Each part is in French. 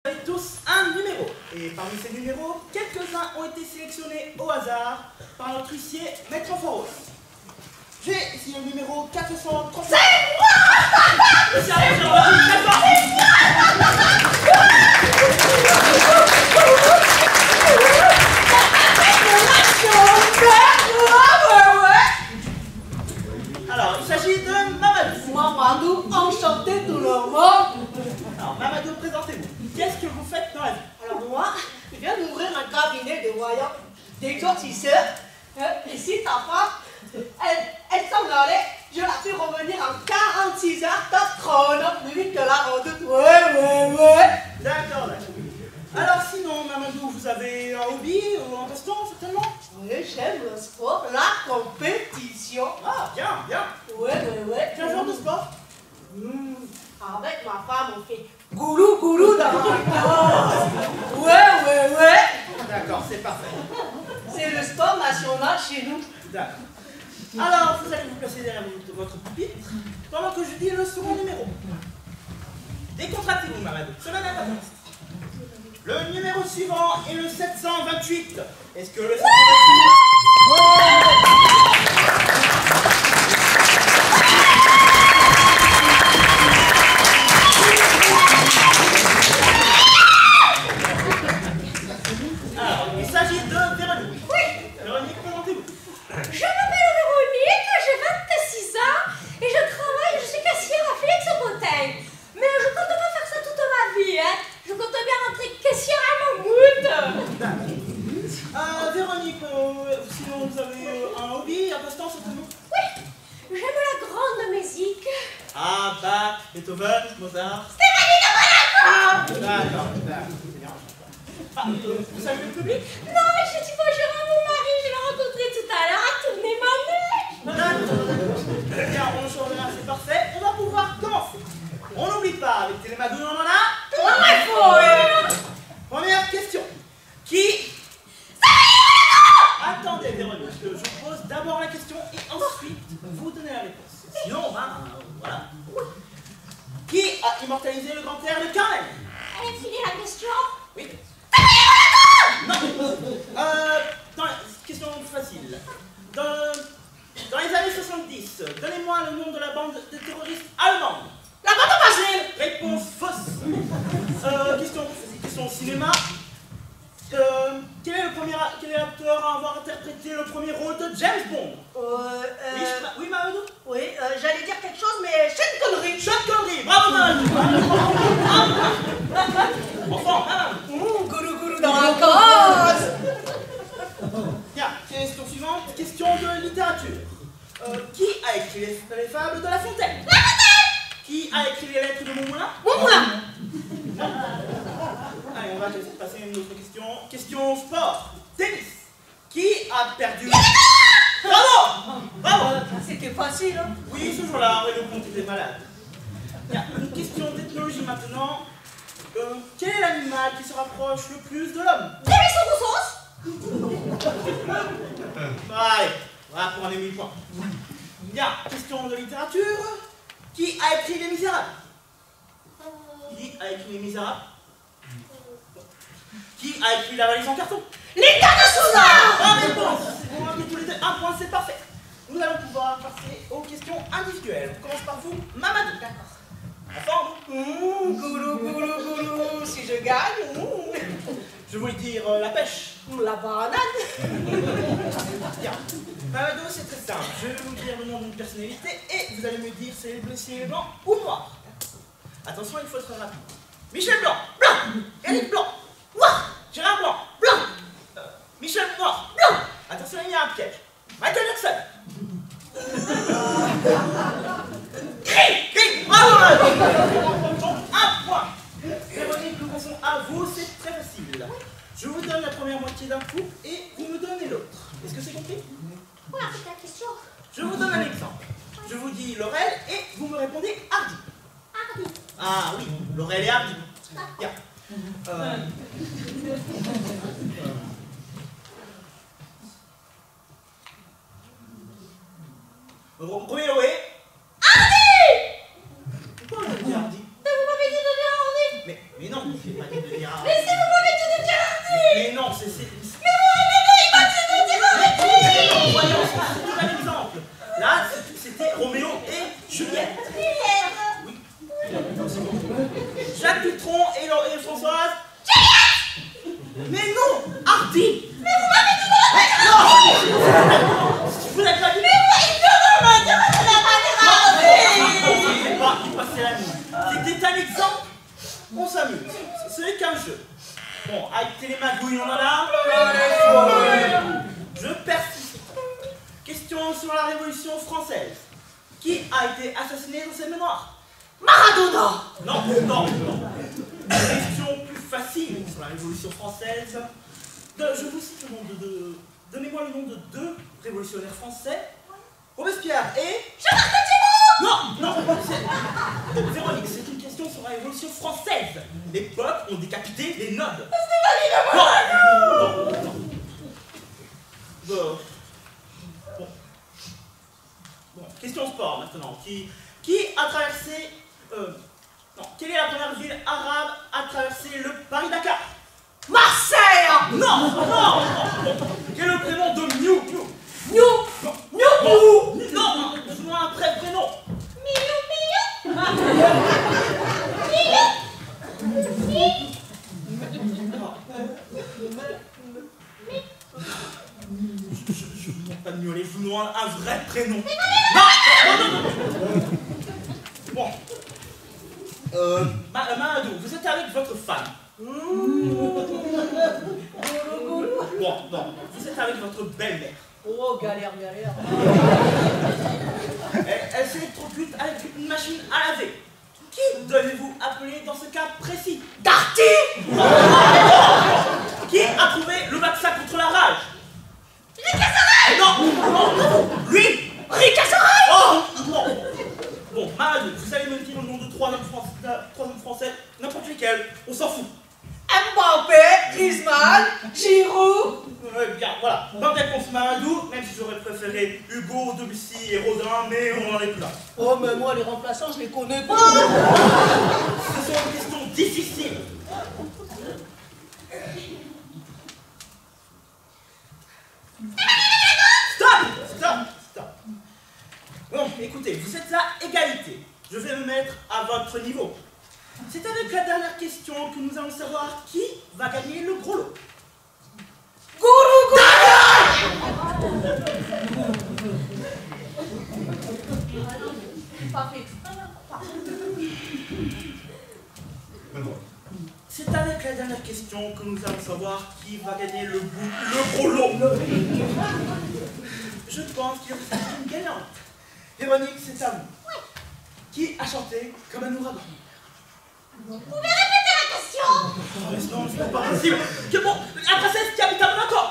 avez tous un numéro. Et parmi ces numéros, quelques-uns ont été sélectionnés au hasard par notre huissier, Maître Foros. J'ai ici le numéro 437. C'est Alors, il s'agit de Mamadou. Mamadou, enchanté tout le monde. Alors, Mamadou, présentez-vous. Qu'est-ce que vous faites dans la vie? Alors moi, je viens d'ouvrir un cabinet de voyants, d'exorciseurs. Et si ta femme, elle s'en allait, je la fais revenir en 46 heures, top chrono, plus vite que la redoute. Ouais. D'accord, d'accord. Alors sinon, Mamadou, vous avez un hobby ou un passe-temps, certainement? Oui, j'aime le sport, la compétition. Ah, bien, bien. Ouais. Quel genre de sport? Avec ma femme, on fait goulou dans la classe. Ouais. D'accord, c'est parfait. C'est le sport national chez nous. D'accord. Alors, vous allez vous placer derrière votre pupitre pendant que je dis le second numéro. Décontractez-vous, Mamadou. Cela n'a pas de risque. Le numéro suivant est le 728. Est-ce que le 728... Alors, il s'agit de Véronique. Oui. Véronique, présentez-vous. Je m'appelle Véronique, j'ai 26 ans et je suis caissière à Félix Bretagne. Mais je compte pas faire ça toute ma vie, hein. Je compte bien rentrer caissière à Mammouth. Véronique, sinon vous avez un hobby, un passe-temps certainement? Oui, j'aime la grande musique. Ah, Bach, Beethoven, Mozart. Stéphanie de Monaco. D'accord, c'est bien. Ah, vous saluez le public? Non, je dis bonjour à mon mari, je l'ai rencontré tout à l'heure à tourner ma neige. D'accord. Très bien, bonjour, c'est parfait. On va pouvoir commencer. On n'oublie pas, avec Télémadou, on en a. Première question. Qui... Attendez, Véronique, je pose d'abord la question et ensuite vous donnez la réponse. Sinon, voilà. Qui a immortalisé le grand air de Carmen? Elle a fini la question. Oui. Non. Question facile. Dans les années 70, donnez-moi le nom de la bande de terroristes allemandes. La bande de Basile. Réponse fausse. Question cinéma. Quel est l'acteur à avoir interprété le premier rôle de James Bond? Oui, Mamadou? Oui, j'allais dire quelque chose, mais Sean Connery. Sean Connery, bravo Mamadou. Enfant, Mamadou. Goulou dans la cause. Bien, question suivante, question de littérature. Qui a écrit les fables de La Fontaine? La Fontaine. Qui a écrit les lettres de Montmoulin? Montmoulin. Allez, on va passer à une autre question. Question sport. Tennis. Qui a perdu... Bravo. C'était facile, hein. Oui, ce jour-là, le compte était malade. Bien, une question d'ethnologie maintenant. Quel est l'animal qui se rapproche le plus de l'homme? Allez, voilà pour un demi-point. Bien, question de littérature. Qui a écrit Les Misérables? Qui a écrit Les Misérables? Qui a écrit La Valise en carton? L'état de Souza. Bonne réponse. Vous marquez tous les deux un point, c'est parfait. Nous allons pouvoir passer aux questions individuelles. On commence par vous, Mamadou. D'accord. La forme? Goulou. Si je gagne, Je voulais dire la pêche. la banane. Bien. Mamadou, c'est très simple. Je vais vous dire le nom d'une personnalité et vous allez me dire si elle est blanc ou noir. Attention, il faut être rapide. Michel Blanc, blanc. Éric Blanc, noir. Gérard Blanc, blanc. Michel Noir, blanc. Attention, il y a un piège. Michael Jackson. Gris. Bravo. Donc, un point. Véronique, nous passons à vous, c'est très facile. Je vous donne la première moitié d'un coup et vous me donnez l'autre. Est-ce que c'est compris? Voilà, c'est la question. Je vous donne un exemple. Je vous dis Laurel et vous me répondez Hardy. Hardy. Ah oui, Laurel et Hardy. Bien. Premier Loé. Hardy. Pourquoi on a dit Hardy? Mais vous m'avez dit de dire Hardy. Mais non, je n'ai pas dit de Clélia. Mais si vous m'avez tout dit, Mais non, c'est... Mais il m'a tout dit, Non, voyons, c'est un exemple. Là, c'était Roméo et Juliette. Oui. Jacques Dutronc et Françoise. Juliette. Mais non, Hardy. Mais vous m'avez tout dit. Non. Vous n'avez pas dit. Mais moi, il peut pas dire que ça va pas y passer la nuit. C'était un exemple. On s'amuse. Ce n'est qu'un jeu. Bon, avec Télémagouille, on en a. Je persiste. Question sur la Révolution française. Qui a été assassiné dans ses mémoires? Maradona. Non, non, non. Question plus facile sur la Révolution française. Je vous cite le nom donnez-moi le nom de 2 révolutionnaires français. Robespierre et... Non, non, Véronique, c'est une question sur la Révolution française. Les peuples ont décapité les nobles. Non, non, non. Bon. Bon, question sport maintenant. Qui a traversé... non, quelle est la première ville arabe à traverser le Paris-Dakar? Marseille. Non, non, non. Quel est le prénom de Miu? Miou. Non, je vois un vrai prénom. Je vous demande pas de miauler, je vous demande un vrai prénom. Non, non. Bon. Mamadou, vous êtes avec votre femme. Bon, non, vous êtes avec votre belle-mère. Oh, galère. Elle s'électrocute avec une machine à laver. Qui devez-vous appeler dans ce cas précis? Darty. Qui a trouvé le vaccin contre la rage? Non, lui. Ricasserai. Oh, non. Bon, Mamadou, vous savez me dire le nom de 3 hommes français, n'importe lesquels, on s'en fout. Mbappé, Griezmann, Giroud. Bien, voilà. Bonne réponse, Mamadou, même si j'aurais préféré Hugo, Debussy et Rodin, mais on en est plus là. Oh, mais moi, les remplaçants, je les connais pas. Ce sont des questions difficiles. Stop. Bon, écoutez, vous êtes à égalité. Je vais me mettre à votre niveau. C'est avec la dernière question que nous allons savoir qui va gagner le gros lot. C'est avec la dernière question que nous allons savoir qui va gagner le gros lot. Je pense qu'il y a une gagnante. Véronique, c'est à vous. Oui. Qui a chanté comme un ouragan? Vous pouvez répéter la question? Non, c'est pas possible. Que bon, la princesse qui habite à Monaco.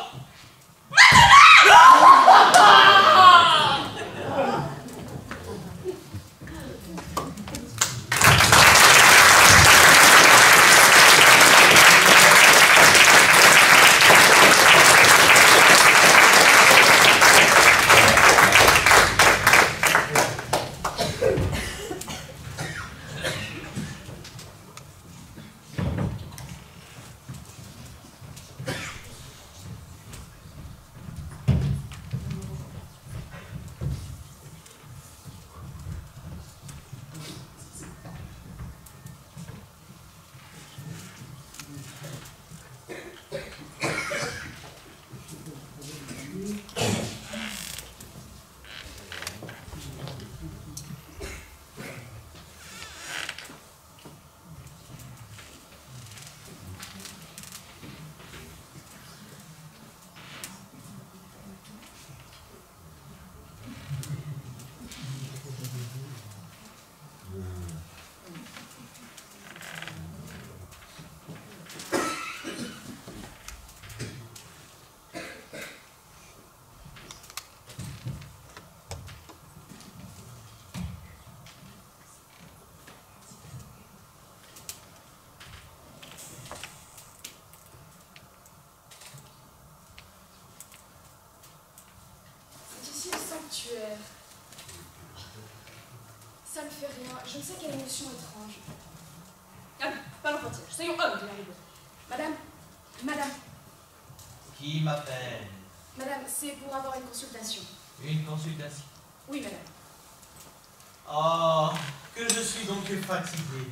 sanctuaire. Ça ne fait rien, je ne sais quelle émotion étrange. Ah, pas l'enfantillage, soyons hommes, bien les Qui m'appelle? Madame, c'est pour avoir une consultation. Une consultation? Oui, madame. Oh, que je suis donc fatigué.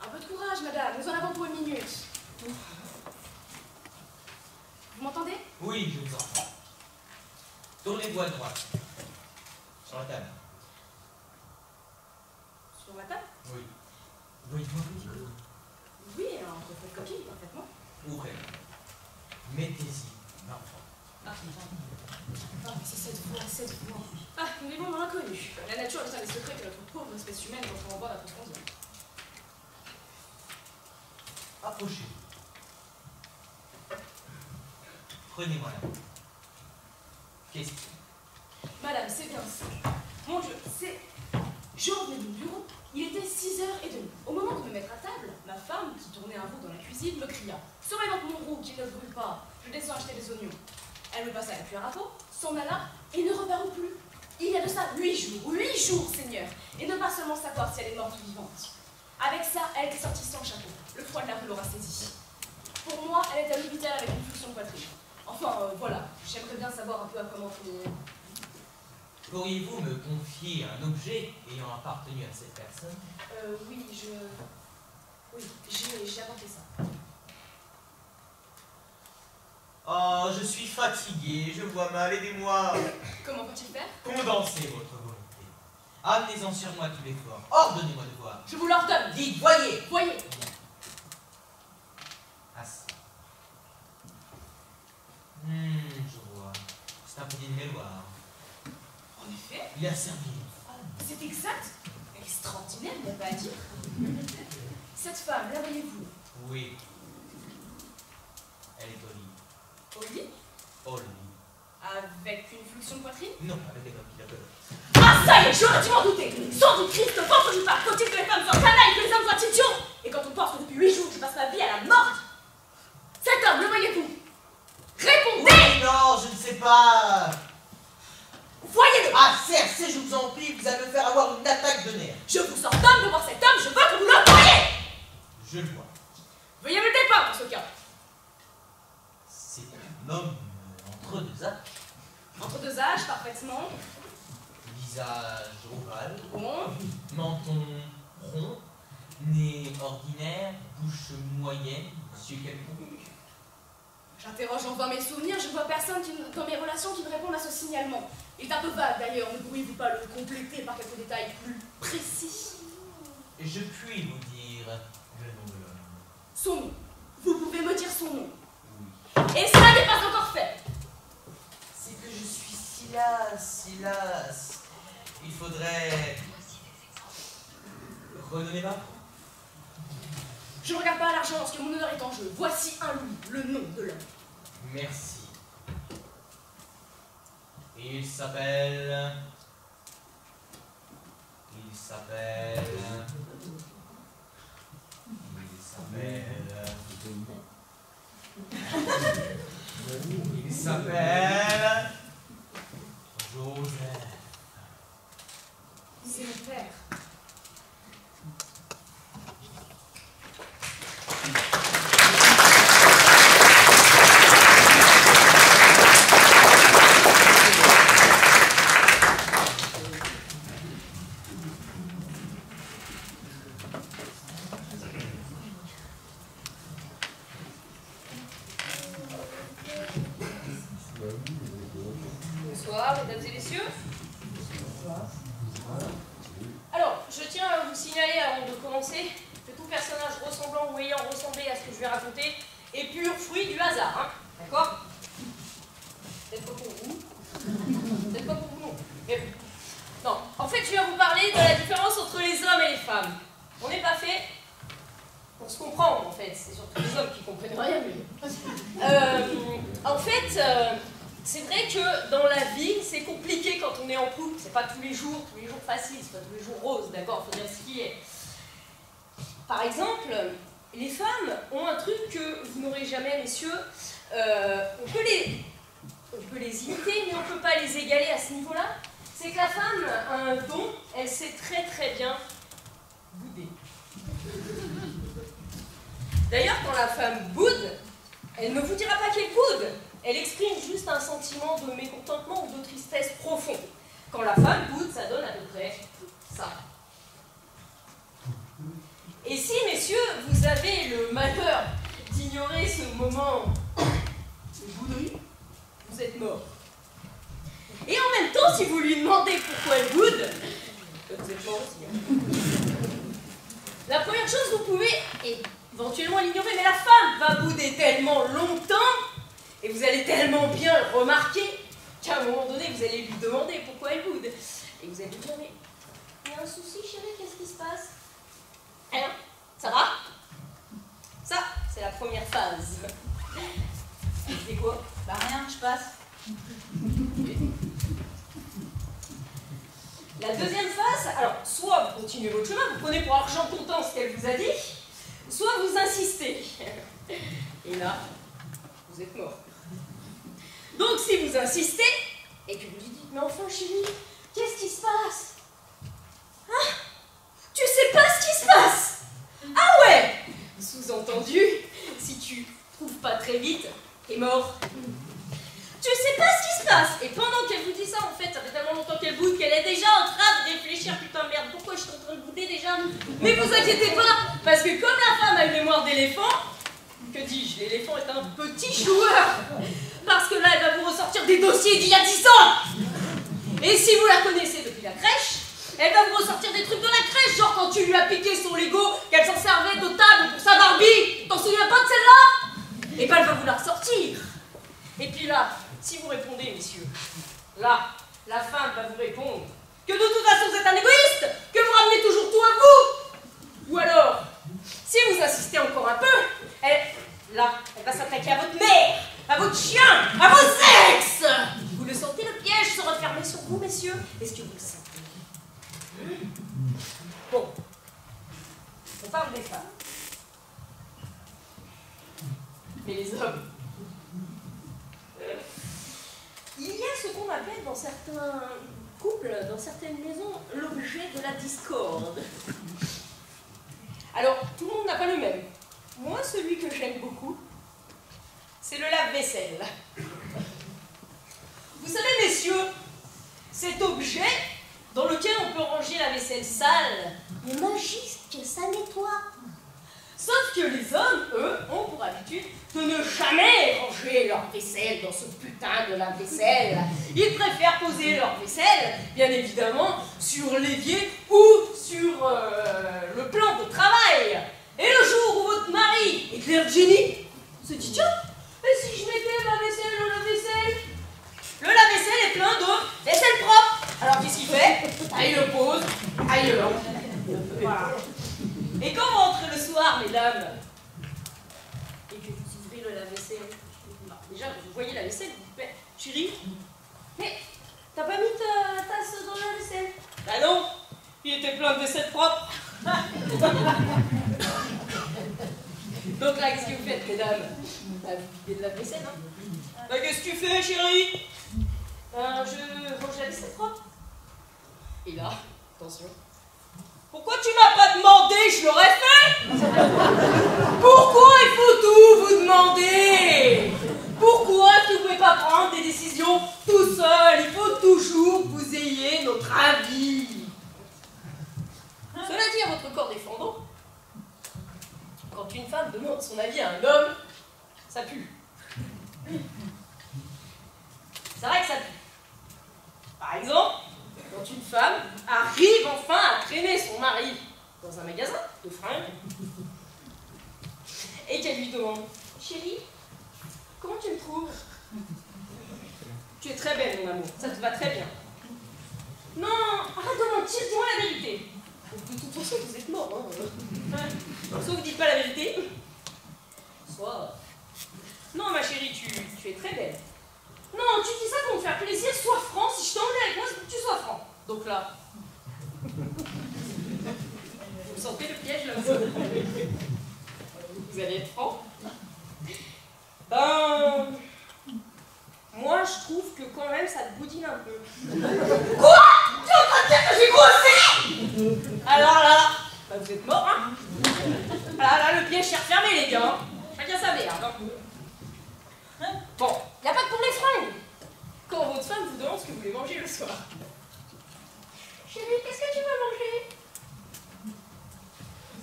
Un peu de courage, madame. Nous en avons pour 1 minute. Vous m'entendez? Oui, je vous entends. Tournez-vous à droite. Sur la table. Sur la table? Oui. Voyez-vous un petit peu? Oui, en refait copie, parfaitement. Ouvrez. Mettez-y l'enfant. Ah, c'est cette voix. Ah, nous vivons dans l'inconnu. La nature est un des secrets que notre pauvre espèce humaine reprend en bord d'après 11 ans. Approchez-vous. Prenez-moi la main. Question. Madame, c'est bien ça. Mon Dieu, c'est... Je revenais du bureau, il était 6h30. Au moment de me mettre à table, ma femme, qui tournait un roux dans la cuisine, me cria « Serait donc mon roux qui ne brûle pas, je descends acheter des oignons. » Elle me passa la cuillère à peau, s'en alla et ne reparut plus. Il y a de ça 8 jours, Seigneur, et ne pas seulement savoir si elle est morte ou vivante. Avec ça, elle était sortie sans chapeau. Le froid de la rue l'aura saisie. Pour moi, elle est à l'hôpital avec une fluxion de poitrine. Enfin, voilà, j'aimerais bien savoir un peu à comment finir. Pourriez-vous me confier un objet ayant appartenu à cette personne? Oui, j'ai apporté ça. Oh, je suis fatigué, je vois mal, aidez-moi. Comment faut-il faire? Condensez votre volonté. Amenez-en sur moi tout l'effort. Ordonnez-moi de voir. Je vous l'ordonne. Dites, voyez. Voyez. Assez. Je vois. C'est un petit mémoire. En effet. Il a servi une femme. C'est exact. Extraordinaire, il n'y a pas à dire. Cette femme, la voyez-vous? Oui. Elle est au lit. Au lit? Au lit. Avec une fluxion de poitrine? Non, avec des hommes qui la veulent. Ah, ça y est, j'aurais dû m'en douter. Sang du Christ, ventre du pape, faut-il que les femmes soient canailles, que les hommes soient idiots? Et quand on pense que depuis 8 jours, je passe ma vie à la morte. Cet homme, le voyez-vous? Répondez! Oui, non, je ne sais pas. Voyez-le! Ah, certes, je vous en prie, vous allez me faire avoir une attaque de nerfs. Je vous ordonne de voir cet homme, je veux que vous le voyez! Je le vois. Veuillez me le dépeindre, en ce cas. C'est un homme entre deux âges. Entre 2 âges, parfaitement. Visage ovale, Bon. menton rond, nez ordinaire, bouche moyenne, yeux quelconques. J'interroge enfin mes souvenirs, je ne vois personne dans mes relations qui me réponde à ce signalement. Il est un peu vague d'ailleurs, ne pourriez-vous pas le compléter par quelques détails plus précis? Je puis vous dire le nom de l'homme. Son nom. Vous pouvez me dire son nom. Oui. Et cela n'est pas encore fait. C'est que je suis si las. Il faudrait redonner ma peau. Je ne regarde pas à l'argent lorsque mon honneur est en jeu. Voici un louis, le nom de l'homme. Merci. Il s'appelle... Il s'appelle... Joseph. C'est mon père. Bonsoir, mesdames et messieurs. Alors, je tiens à vous signaler avant de commencer que tout personnage ressemblant ou ayant ressemblé à ce que je vais raconter est pur fruit du hasard, hein, d'accord? Peut-être pas pour vous. Peut-être pas pour vous non. Mais bon. Non, en fait, je viens vous parler de la différence entre les hommes et les femmes. On n'est pas fait pour se comprendre, en fait. C'est surtout les hommes qui comprennent rien, mais... en fait... c'est vrai que dans la vie, c'est compliqué quand on est en couple. C'est pas tous les jours faciles, c'est pas tous les jours roses, d'accord? Faut dire ce qui est. Par exemple, les femmes ont un truc que vous n'aurez jamais, messieurs. On peut les imiter, mais on peut pas les égaler à ce niveau-là. C'est que la femme a un don, elle sait très très bien bouder. D'ailleurs, quand la femme boude, Elle ne vous dira pas qu'elle boude. Elle exprime juste un sentiment de mécontentement ou de tristesse profond. Quand la femme boude, ça donne à peu près ça. Et si, messieurs, vous avez le malheur d'ignorer ce moment de bouderie, vous êtes mort. Et en même temps, si vous lui demandez pourquoi elle boude, vous êtes mort aussi. La première chose, vous pouvez éventuellement l'ignorer, mais la femme va bouder tellement longtemps, et vous allez tellement bien le remarquer, qu'à un moment donné, vous allez lui demander pourquoi elle boude. Et vous allez lui dire, mais il y a un souci, chérie, qu'est-ce qui se passe? Rien, ça va? Ça, c'est la première phase. C'est quoi? Bah rien, je passe. La deuxième phase, alors, soit vous continuez votre chemin, vous prenez pour argent comptant ce qu'elle vous a dit, soit vous insistez. Et là, vous êtes mort. Donc, si vous insistez, et que vous lui dites, mais enfin, chérie, qu'est-ce qui se passe? Ah, tu sais pas ce qui se passe? Ah ouais! Sous-entendu, si tu trouves pas très vite, t'es mort. Tu sais pas ce qui se passe. Et pendant qu'elle vous dit ça, en fait, ça fait tellement longtemps qu'elle boude qu'elle est déjà en train de réfléchir, putain merde, pourquoi je suis en train de bouder déjà? Mais vous inquiétez pas, parce que comme la femme a une mémoire d'éléphant, que dis-je, l'éléphant est un petit joueur, parce que là, elle va vous ressortir des dossiers d'il y a 10 ans. Et si vous la connaissez depuis la crèche, elle va vous ressortir des trucs de la crèche, genre quand tu lui as piqué son Lego, qu'elle s'en servait de table pour sa Barbie. T'en souviens pas de celle-là? Et ben elle va vous la ressortir. Et puis là, si vous répondez, messieurs, là, la femme va vous répondre que de toute façon vous êtes un égoïste, que vous ramenez toujours tout à vous. Ou alors, si vous insistez encore un peu, elle va s'attaquer à votre mère, à votre chien, à vos ex. Vous le sentez, le piège se refermer sur vous, messieurs? Est-ce que vous le sentez? Bon, on parle des femmes. Mais les hommes, il y a ce qu'on appelle dans certains couples, dans certaines maisons, l'objet de la discorde. Alors, tout le monde n'a pas le même. Moi, celui que j'aime beaucoup, c'est le lave-vaisselle. Vous savez, messieurs, cet objet dans lequel on peut ranger la vaisselle sale, est magique, ça nettoie. Sauf que les hommes, eux, ont pour habitude de ne jamais ranger leur vaisselle dans ce putain de lave-vaisselle. Ils préfèrent poser leur vaisselle, bien évidemment, sur l'évier ou sur le plan de travail. Et le jour où votre mari éclaire le génie, se dit, tiens, et si je mettais ma vaisselle au lave-vaisselle? Le lave-vaisselle est plein de vaisselle propre. Alors qu'est-ce qu'il fait? Il le pose ailleurs. Voilà. Et quand vous rentrez le soir, mesdames, et que vous ouvrez le lave-vaisselle, déjà vous voyez la vaisselle, vous dites, mais chérie, mais t'as pas mis ta tasse dans la vaisselle? Bah non, il était plein de vaisselle propre. Donc là, qu'est-ce que vous faites, mesdames? Bah, vous videz de la vaisselle, hein? Bah qu'est-ce que tu fais, chérie? Je range la vaisselle propre. Et là, attention. Pourquoi tu m'as pas demandé? Je l'aurais fait. Pourquoi il faut tout vous demander? Pourquoi est-ce que vous ne pouvez pas prendre des décisions tout seul? Il faut toujours que vous ayez notre avis. Cela dit, à votre corps défendant, quand une femme demande son avis à un homme, ça pue. C'est vrai que ça pue. Par exemple, quand une femme arrive enfin à traîner son mari dans un magasin de fringues et qu'elle lui demande, chérie, comment tu me trouves? Tu es très belle, mon amour, ça te va très bien. Non, arrête de mentir, dis-moi la vérité. De toute façon, vous êtes mort, hein. Soit vous dites pas la vérité, soit... Non, ma chérie, tu es très belle. Non, tu dis ça pour me faire plaisir, sois franc. Si je t'emmène avec moi, c'est pour que tu sois franc. Donc là, vous sentez le piège là? Vous allez être franc? Ben, moi je trouve que quand même ça te boudine un peu. Quoi? Tu es en train de dire que j'ai grossi? Alors là, bah vous êtes mort, hein? Ah là, le piège est refermé, les gars. Chacun sa merde. Hein. soir. Chérie, qu'est-ce que tu veux manger?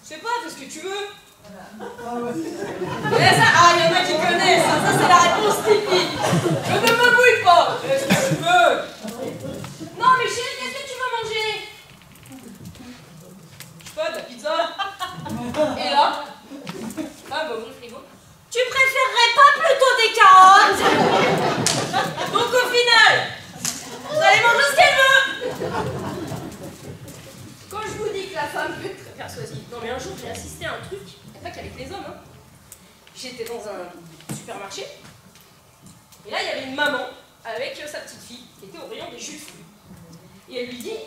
Je sais pas, fais ce que tu veux. Mais ça, ah, il y en a qui connaissent, ça c'est la réponse typique. Je ne me bouille pas. Fais ce que tu veux. Non, mais chérie, qu'est-ce que tu veux manger? Je sais pas, de la pizza. Et là, va ouvrir le frigo. Tu préférerais pas plutôt des carottes? Donc au final, vous allez manger ce qu'elle veut. Quand je vous dis que la femme peut être très persuasive. Non mais un jour j'ai assisté à un truc, pas qu'avec les hommes, hein. J'étais dans un supermarché, et là il y avait une maman avec sa petite fille qui était au rayon des jus de fruits. Et elle lui dit,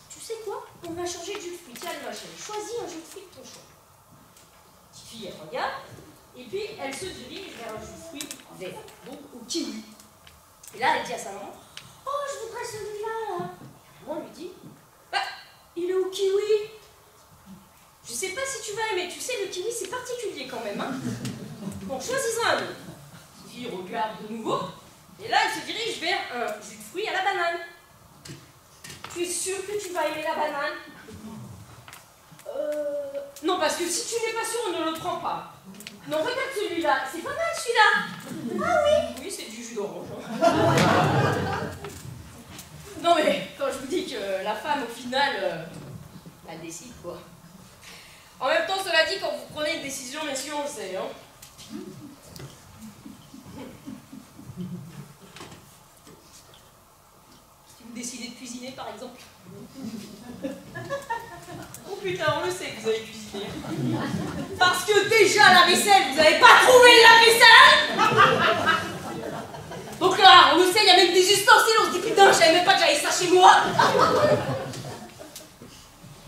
tu sais quoi, on va changer de jus de fruits, tiens ma chérie, choisis un jus de fruits de ton choix. La petite fille elle regarde, et puis elle se dirige vers un jus de fruits vert, donc au kiwi. Et là elle dit à sa maman, oh je voudrais celui-là là. La maman lui dit, bah il est au kiwi. Je sais pas si tu vas aimer, tu sais, le kiwi c'est particulier quand même, hein. Bon, choisis-en un autre. La fille regarde de nouveau, et là elle se dirige vers un jus de fruits à la banane. Tu es sûr que tu vas aimer la banane? Non, parce que si tu n'es pas sûr, on ne le prend pas. Non, regarde celui-là, c'est pas mal celui-là. Ah oui? Oui, c'est du jus d'orange. Non mais, quand je vous dis que la femme, au final, elle décide, quoi. En même temps, cela dit, quand vous prenez une décision, messieurs, on le sait, hein. Si vous décidez de cuisiner, par exemple. Oh putain, on le sait que vous avez cuisiné. Parce que déjà, la vaisselle, vous n'avez pas trouvé la vaisselle. Donc là, on le sait, il y a même des ustensiles, on se dit putain, je savais même pas que j'avais ça chez moi.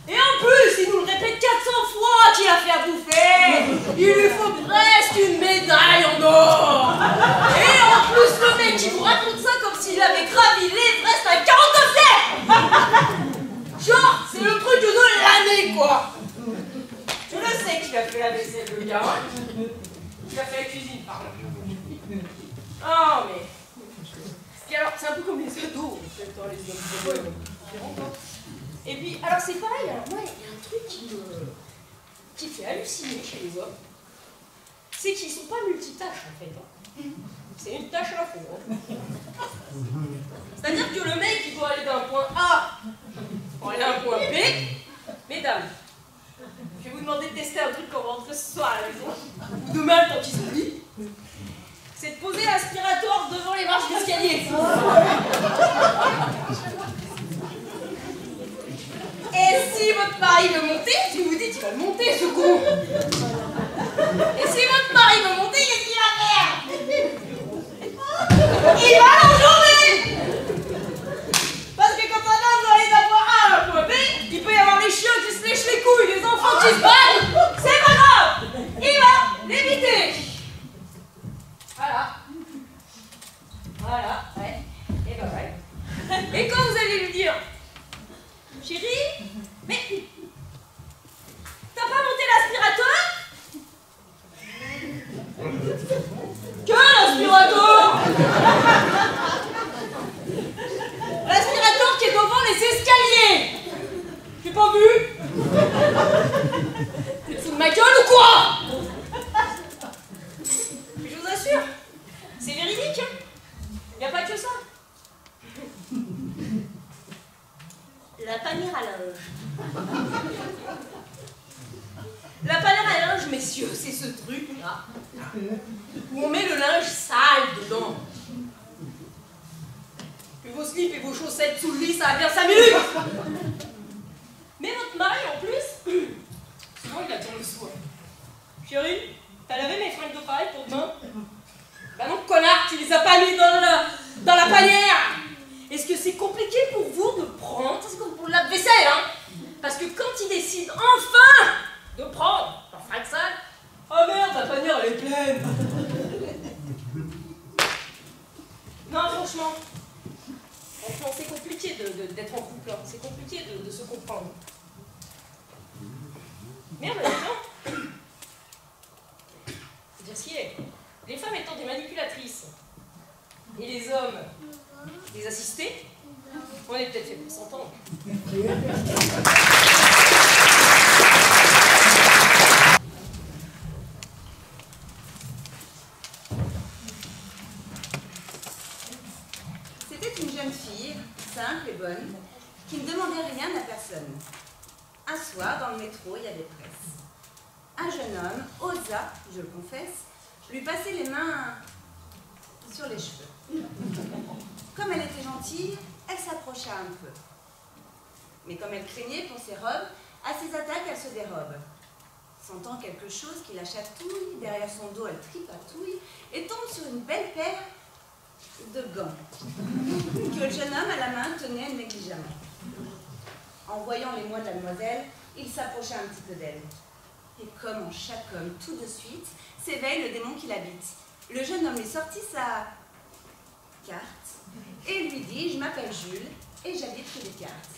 Et en plus, il nous le répète 400 fois qu'il a fait à bouffer. Il lui faut presque une médaille en or. Et en plus, le mec, il vous raconte ça comme s'il avait gravi l'Everest à 42 siècles. Genre, c'est le truc de l'année, quoi. Je le sais qu'il a fait la vaisselle, le gars. Il a fait la cuisine, pardon. Oh, mais... Et alors, c'est un peu comme les ados, peut-être, hein, les ados différents, quoi. Et puis, alors c'est pareil, alors moi, il y a un truc qui me fait halluciner chez les hommes, c'est qu'ils sont pas multitâches, en fait. Hein. C'est une tâche à la fois. Hein. C'est-à-dire que le mec, il doit aller d'un point A pour aller à un point B. Mesdames, je vais vous demander de tester un truc quand on rentre ce soir à la maison, ou demain, quand il s'oublie. C'est de poser l'aspirateur devant les marches d'escalier. Et si votre mari veut monter, si vous dites qu'il va le monter, ce con. Et si votre mari veut monter, qu'est-ce qu'il va faire? Il va l'enjamber. Parce que quand un homme doit aller d'un point A à un point B, il peut y avoir les chiens qui se lèchent les couilles, les enfants qui se battent. C'est pas grave. Il va l'éviter. Voilà. Voilà, ouais. Et ben ouais. Et quand vous allez lui dire, chérie, mais t'as pas monté l'aspirateur? Que l'aspirateur? L'aspirateur qui est devant les escaliers. J'ai pas vu. Tu te fous de ma gueule ou quoi? Je vous assure, c'est véridique, hein. Y a pas que ça. La panière à linge. La panière à linge, messieurs, c'est ce truc-là où on met le linge sale dedans. Et vos slips et vos chaussettes sous le lit, ça va bien 5 minutes. Mais votre mari, en plus, souvent il attend le soir. Chérie, t'as lavé mes fringues de pareil pour demain? Bah non, connard, tu les as pas mis dans la panière. Est-ce que c'est compliqué pour vous de prendre, c'est comme pour le lave-vaisselle, hein? Parce que quand ils décident enfin de prendre leur fringue sale, oh merde, la panière elle est pleine. Non, franchement, c'est compliqué d'être en couple, hein. C'est compliqué de se comprendre. Merde, les gens, c'est dire ce qu'il est. Les femmes étant des manipulatrices et les hommes des assistés, On est peut-être fait pour s'entendre. C'était une jeune fille, simple et bonne, qui ne demandait rien à personne. Un soir, dans le métro, il y avait presse. Un jeune homme osa, je le confesse, lui passer les mains sur les cheveux. Comme elle était gentille, elle s'approcha un peu. Mais comme elle craignait pour ses robes, à ses attaques, elle se dérobe. Sentant quelque chose qui la chatouille, derrière son dos, elle tripatouille et tombe sur une belle paire de gants que le jeune homme à la main tenait négligemment. En voyant les mois de la demoiselle, il s'approcha un petit peu d'elle. Et comme en chaque homme, tout de suite, s'éveille le démon qui l'habite. Le jeune homme lui sortit sa carte et lui dit « Je m'appelle Jules et j'habite rue des Cartes ».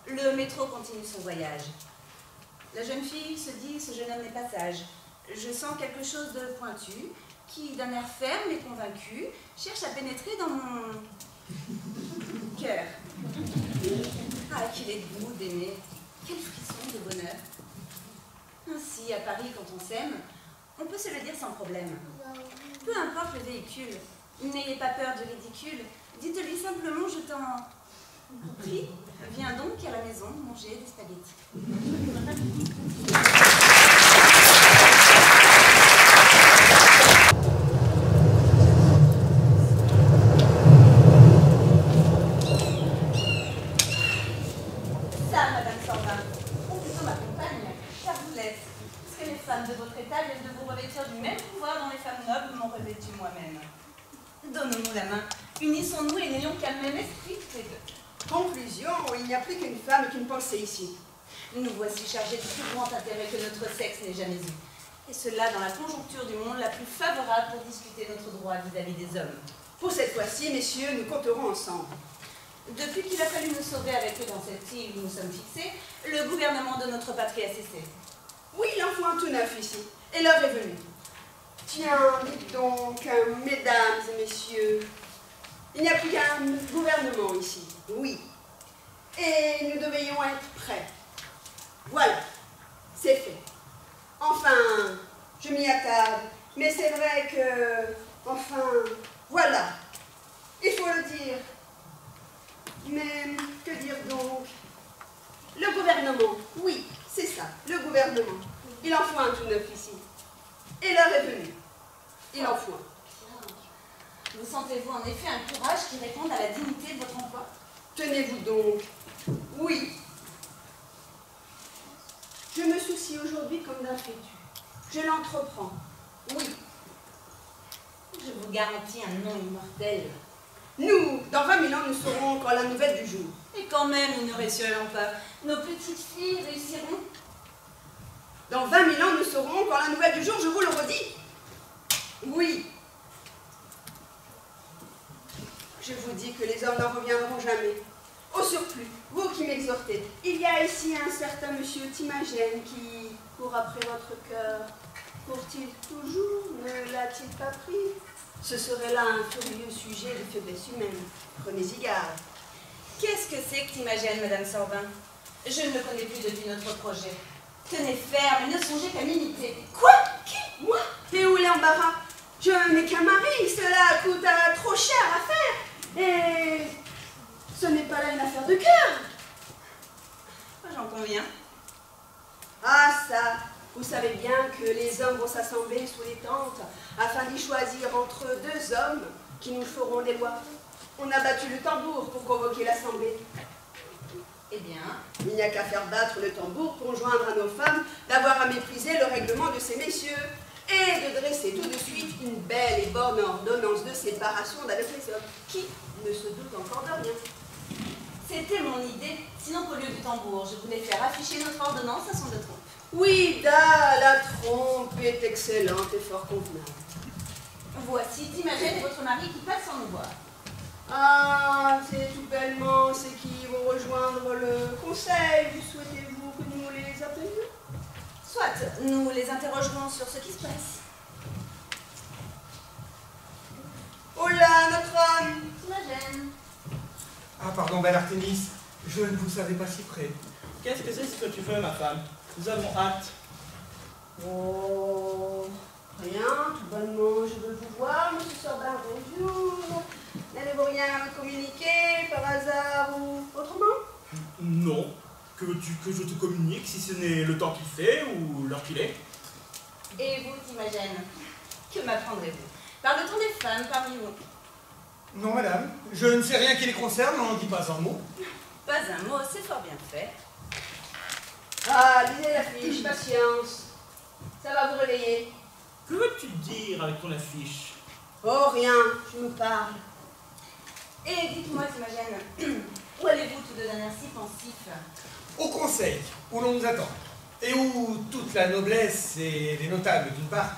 Le métro continue son voyage. La jeune fille se dit « Ce jeune homme n'est pas sage. Je sens quelque chose de pointu qui, d'un air ferme et convaincu, cherche à pénétrer dans mon cœur. Ah, qu'il est doux d'aimer. Quel frisson de bonheur. Ainsi, à Paris, quand on s'aime, on peut se le dire sans problème. Peu importe le véhicule, n'ayez pas peur du ridicule. Dites-lui simplement, je t'en prie, viens donc à la maison manger des spaghettis. Ça, Madame Sorbin, ou plutôt ma compagne, car vous l'êtes. Parce que les femmes de votre état viennent de vous revêtir du même pouvoir dont les femmes nobles m'ont revêtu moi-même. Donnons-nous la main, unissons-nous et n'ayons qu'un même esprit tous les deux. Conclusion, il n'y a plus qu'une femme et qu'une pensée ici. Nous voici chargés du plus grand intérêt que notre sexe n'ait jamais eu. Et cela dans la conjoncture du monde la plus favorable pour discuter notre droit vis-à-vis des hommes. Pour cette fois-ci, messieurs, nous compterons ensemble. Depuis qu'il a fallu nous sauver avec eux dans cette île où nous sommes fixés, le gouvernement de notre patrie a cessé. Oui, il en faut un tout neuf ici, et l'heure est venue. Tiens, dites donc, mesdames et messieurs, il n'y a plus qu'un gouvernement ici, oui. Et nous devrions être prêts. Voilà, c'est fait. Enfin, je m'y attarde, mais c'est vrai que, enfin, voilà, il faut le dire. Mais que dire donc? Le gouvernement, oui, c'est ça, le gouvernement. Il en faut un tout neuf ici. Et l'heure est venue. Il en faut un. Vous sentez-vous en effet un courage qui réponde à la dignité de votre emploi? Tenez-vous donc. Oui. Je me soucie aujourd'hui comme d'un fétu. Je l'entreprends. Oui. Je vous garantis un nom immortel. Nous, dans 20 000 ans, nous saurons encore la nouvelle du jour. Et quand même, nous ne réussirons pas. Nos petites filles réussiront. Dans 20 000 ans, nous saurons encore la nouvelle du jour, je vous le redis. Oui. Je vous dis que les hommes n'en reviendront jamais. Au surplus, vous qui m'exhortez, il y a ici un certain monsieur Timagène qui court après votre cœur. Court-il toujours? Ne l'a-t-il pas pris? Ce serait là un furieux sujet de faiblesse humaine. Prenez-y garde. Qu'est-ce que c'est que Timagène, Madame Sorbin? Je ne le connais plus depuis notre projet. Tenez ferme et ne songez qu'à m'imiter. Quoi? Qui? Moi? Et où est l'embarras? Je n'ai qu'un mari, cela coûte trop cher à faire. Et ce n'est pas là une affaire de cœur. J'en conviens. Ah ça, vous savez bien que les hommes vont s'assembler sous les tentes afin d'y choisir entre deux hommes qui nous feront des lois. On a battu le tambour pour convoquer l'assemblée. Eh bien, il n'y a qu'à faire battre le tambour pour joindre à nos femmes d'avoir à mépriser le règlement de ces messieurs et de dresser tout de suite une belle et bonne ordonnance de séparation d'avec les hommes, qui ne se doutent encore de rien. C'était mon idée, sinon qu'au lieu du tambour, je voulais faire afficher notre ordonnance à son de trompe. Oui, la trompe est excellente et fort convenable. Voici Timagène et votre mari qui passent sans nous voir. Ah, c'est tout bellement, c'est qui vont rejoindre le conseil. Souhaitez-vous que nous les appelions? Soit, nous les interrogerons sur ce qui se passe. Oh là, notre homme! Timagène. Ah, pardon, belle Artémis, je ne vous savais pas si près. Qu'est-ce que c'est ce que tu veux, ma femme? Nous avons hâte. Oh, rien, tout bonnement, je veux vous voir, monsieur Sorbin, bonjour. N'avez-vous rien à me communiquer, par hasard, ou autrement? Non. Que veux-tu que je te communique, si ce n'est le temps qu'il fait ou l'heure qu'il est? Et vous, Timagène, que m'apprendrez-vous? Parle-t-on des femmes parmi vous? Non, madame, je ne sais rien qui les concerne, on n'en dit pas un mot. Pas un mot, c'est fort bien fait. Ah, lisez l'affiche, patience. Ça va vous réveiller. Que veux-tu dire avec ton affiche? Oh, rien, je me parle. Et dites-moi, Timagène, où allez-vous tous deux d'un air si pensif? Au conseil, où l'on nous attend, et où toute la noblesse et les notables d'une part,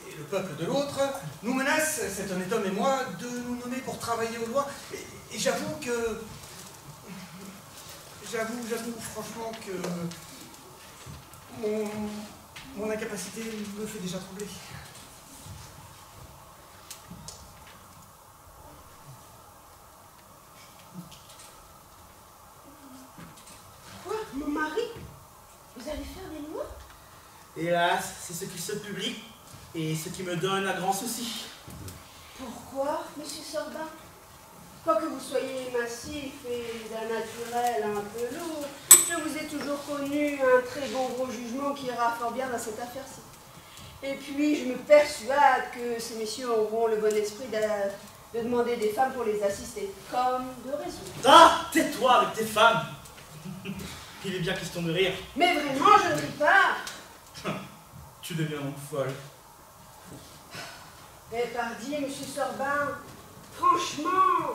et le peuple de l'autre, nous menacent, cet honnête homme et moi, de nous nommer pour travailler aux lois. Et j'avoue que... J'avoue franchement que... Mon incapacité me fait déjà trembler. Quoi, mon mari? Vous allez faire des lois? Hélas, c'est ce qui se publie et ce qui me donne un grand souci. Pourquoi, monsieur Sorbin? Quoique vous soyez massif et d'un naturel un peu lourd, je vous ai toujours connu un très bon gros jugement qui ira fort bien dans cette affaire-ci. Et puis, je me persuade que ces messieurs auront le bon esprit de demander des femmes pour les assister, comme de raison. Ah, tais-toi avec tes femmes. Il est bien question de rire. Mais vraiment, je ne ris pas. Tu deviens donc folle. Eh pardi, monsieur Sorbin, franchement,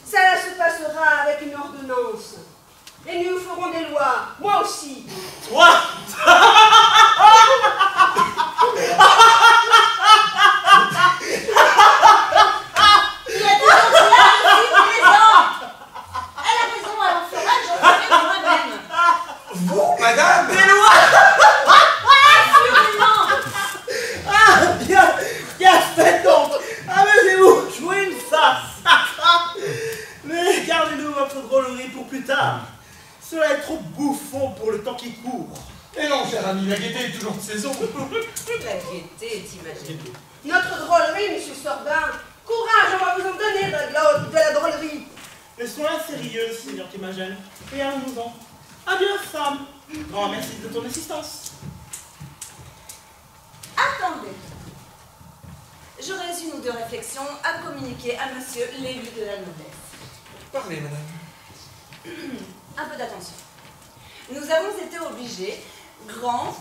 ça se passera avec une ordonnance. Et nous ferons des lois, moi aussi. Toi! Il a toujours cela, je suis présent. Elle a raison, elle en fera, j'en ferai de moi-même. Vous, madame? Absolument. Ah, bien fait donc! Amusez-vous, jouez une farce! Mais gardez-nous votre drôlerie pour plus tard. Cela est trop bouffon pour le temps qui court. Et non, cher ami, la gaieté est toujours de saison. La gaieté, Timagène. Notre drôlerie, monsieur Sorbin. Courage, on va vous en donner de la drôlerie. Laissons-la sérieuse, Seigneur Timagène, et allons-nous-en. Adieu, femme. Grand merci de ton assistance. Attendez. J'aurais une ou deux réflexions à communiquer à monsieur l'élu de la noblesse. Parlez, madame. Un peu d'attention. Nous avons été obligés, grands,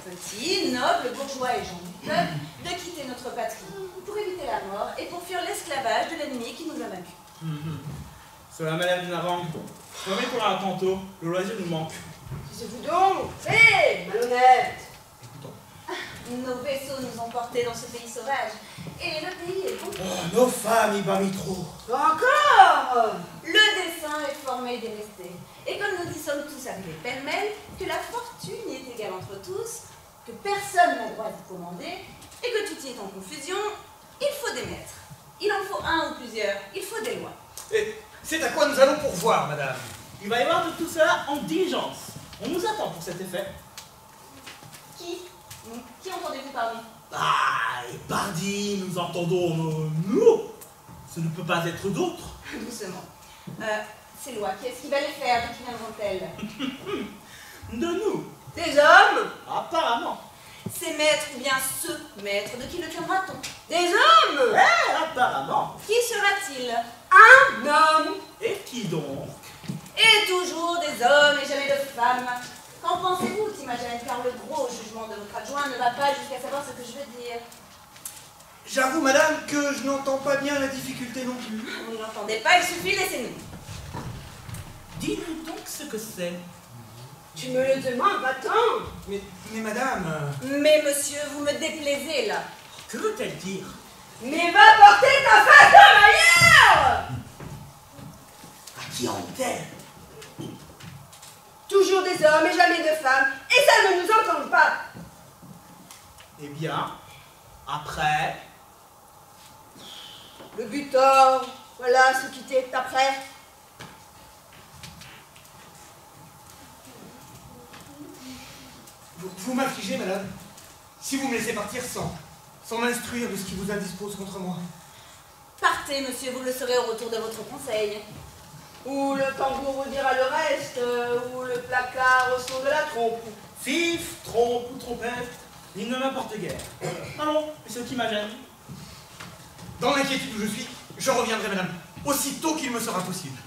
petits, nobles, bourgeois et gens du peuple, de quitter notre patrie pour éviter la mort et pour fuir l'esclavage de l'ennemi qui nous a vaincus. Cela m'a l'air d'une harangue. Promis pour un tantôt, le loisir nous manque. Disez-vous donc, hé, malhonnête. Nos vaisseaux nous ont portés dans ce pays sauvage, et le pays est bon. Oh, nos femmes y bat trop. Encore. Le dessein est formé et dévesté. Et comme nous y sommes tous arrivés pêle-mêle, que la fortune y est égale entre tous, que personne n'a droit d'y commander, et que tout y est en confusion, il faut des maîtres. Il en faut un ou plusieurs, il faut des lois. Et c'est à quoi nous allons pourvoir, madame? Il va y avoir de tout cela en diligence. On nous attend pour cet effet. Qui entendez-vous parler? Ah, et pardi, nous entendons nous. Ce ne peut pas être d'autres. Doucement. Ces lois, qui est-ce qui va les faire? De qui viendront-elles? De nous. Des hommes. Apparemment. Ces maîtres ou bien ce maître, de qui le tiendra-t-on? Des hommes. Apparemment. Qui sera-t-il? Un homme. Et qui donc? Et toujours des hommes et jamais de femmes. Qu'en pensez-vous, Timagène? Car le gros jugement de votre adjoint ne va pas jusqu'à savoir ce que je veux dire. J'avoue, madame, que je n'entends pas bien la difficulté non plus. Vous ne l'entendez pas, il suffit, laissez-nous. Dis-nous donc ce que c'est. Tu me le demandes, va-t'en. Mais madame... Mais monsieur, vous me déplaisez là. Que veut-elle dire? Mais va porter ta face d'homme ailleurs. À qui en est-elle? Toujours des hommes et jamais de femmes. Et ça ne nous entend pas. Eh bien, après... Le butor, voilà ce qui t'est après. Vous m'affligez, madame, si vous me laissez partir sans m'instruire de ce qui vous indispose contre moi. Partez, monsieur, vous le saurez au retour de votre conseil. Ou le tambour vous dira le reste, ou le placard au son de la trompe. Fif, trompe ou trompette, il ne m'importe guère. Allons, c'est ce qui m'a gêné. Dans l'inquiétude où je suis, je reviendrai, madame, aussitôt qu'il me sera possible.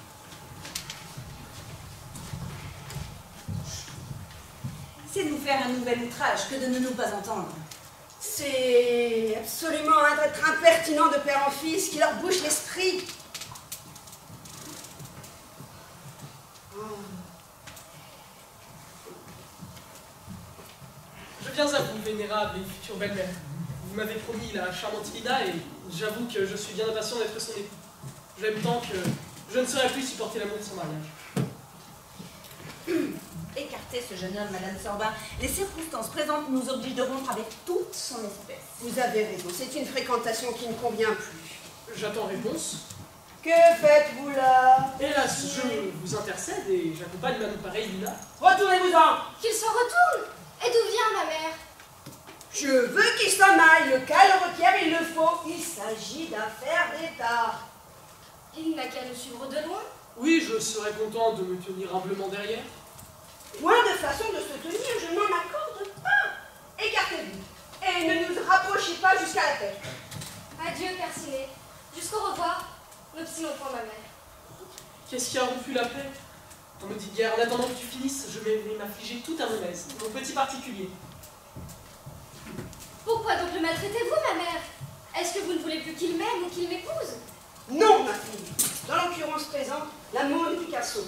C'est nous faire un nouvel outrage que de ne nous pas entendre. C'est absolument un être impertinent de père en fils qui leur bouche l'esprit. Je viens à vous, vénérable et future belle-mère. Vous m'avez promis la charmante Ida et j'avoue que je suis bien impatient d'être son époux. Je l'aime tant que je ne saurais plus supporter l'amour de son mariage. Écartez ce jeune homme, Madame Sorbin. Les circonstances présentes nous obligent de rompre avec toute son espèce. Vous avez raison, c'est une fréquentation qui ne convient plus. J'attends réponse. Que faites-vous là? Hélas, je vous intercède et j'accompagne Madame pareille Lina. Retournez-vous-en. Qu'il s'en retourne. Et d'où vient ma mère? Je veux qu'il s'en aille, le cas le requiert, il le faut. Il s'agit d'affaires d'État. Il n'a qu'à nous suivre de loin. Oui, je serais content de me tenir humblement derrière. Point de façon de se tenir, je n'en accorde pas. Écartez-vous et ne nous rapprochez pas jusqu'à la paix. Adieu, Percinet. Jusqu'au revoir. N'obstinons point ma mère. Qu'est-ce qui a rompu la paix? On me dit guère, en attendant que tu finisses, je vais m'affliger tout à mon aise, mon petit particulier. Pourquoi donc le maltraitez-vous, ma mère? Est-ce que vous ne voulez plus qu'il m'aime ou qu'il m'épouse? Non, ma fille. Dans l'occurrence présente, l'amour de Picasso.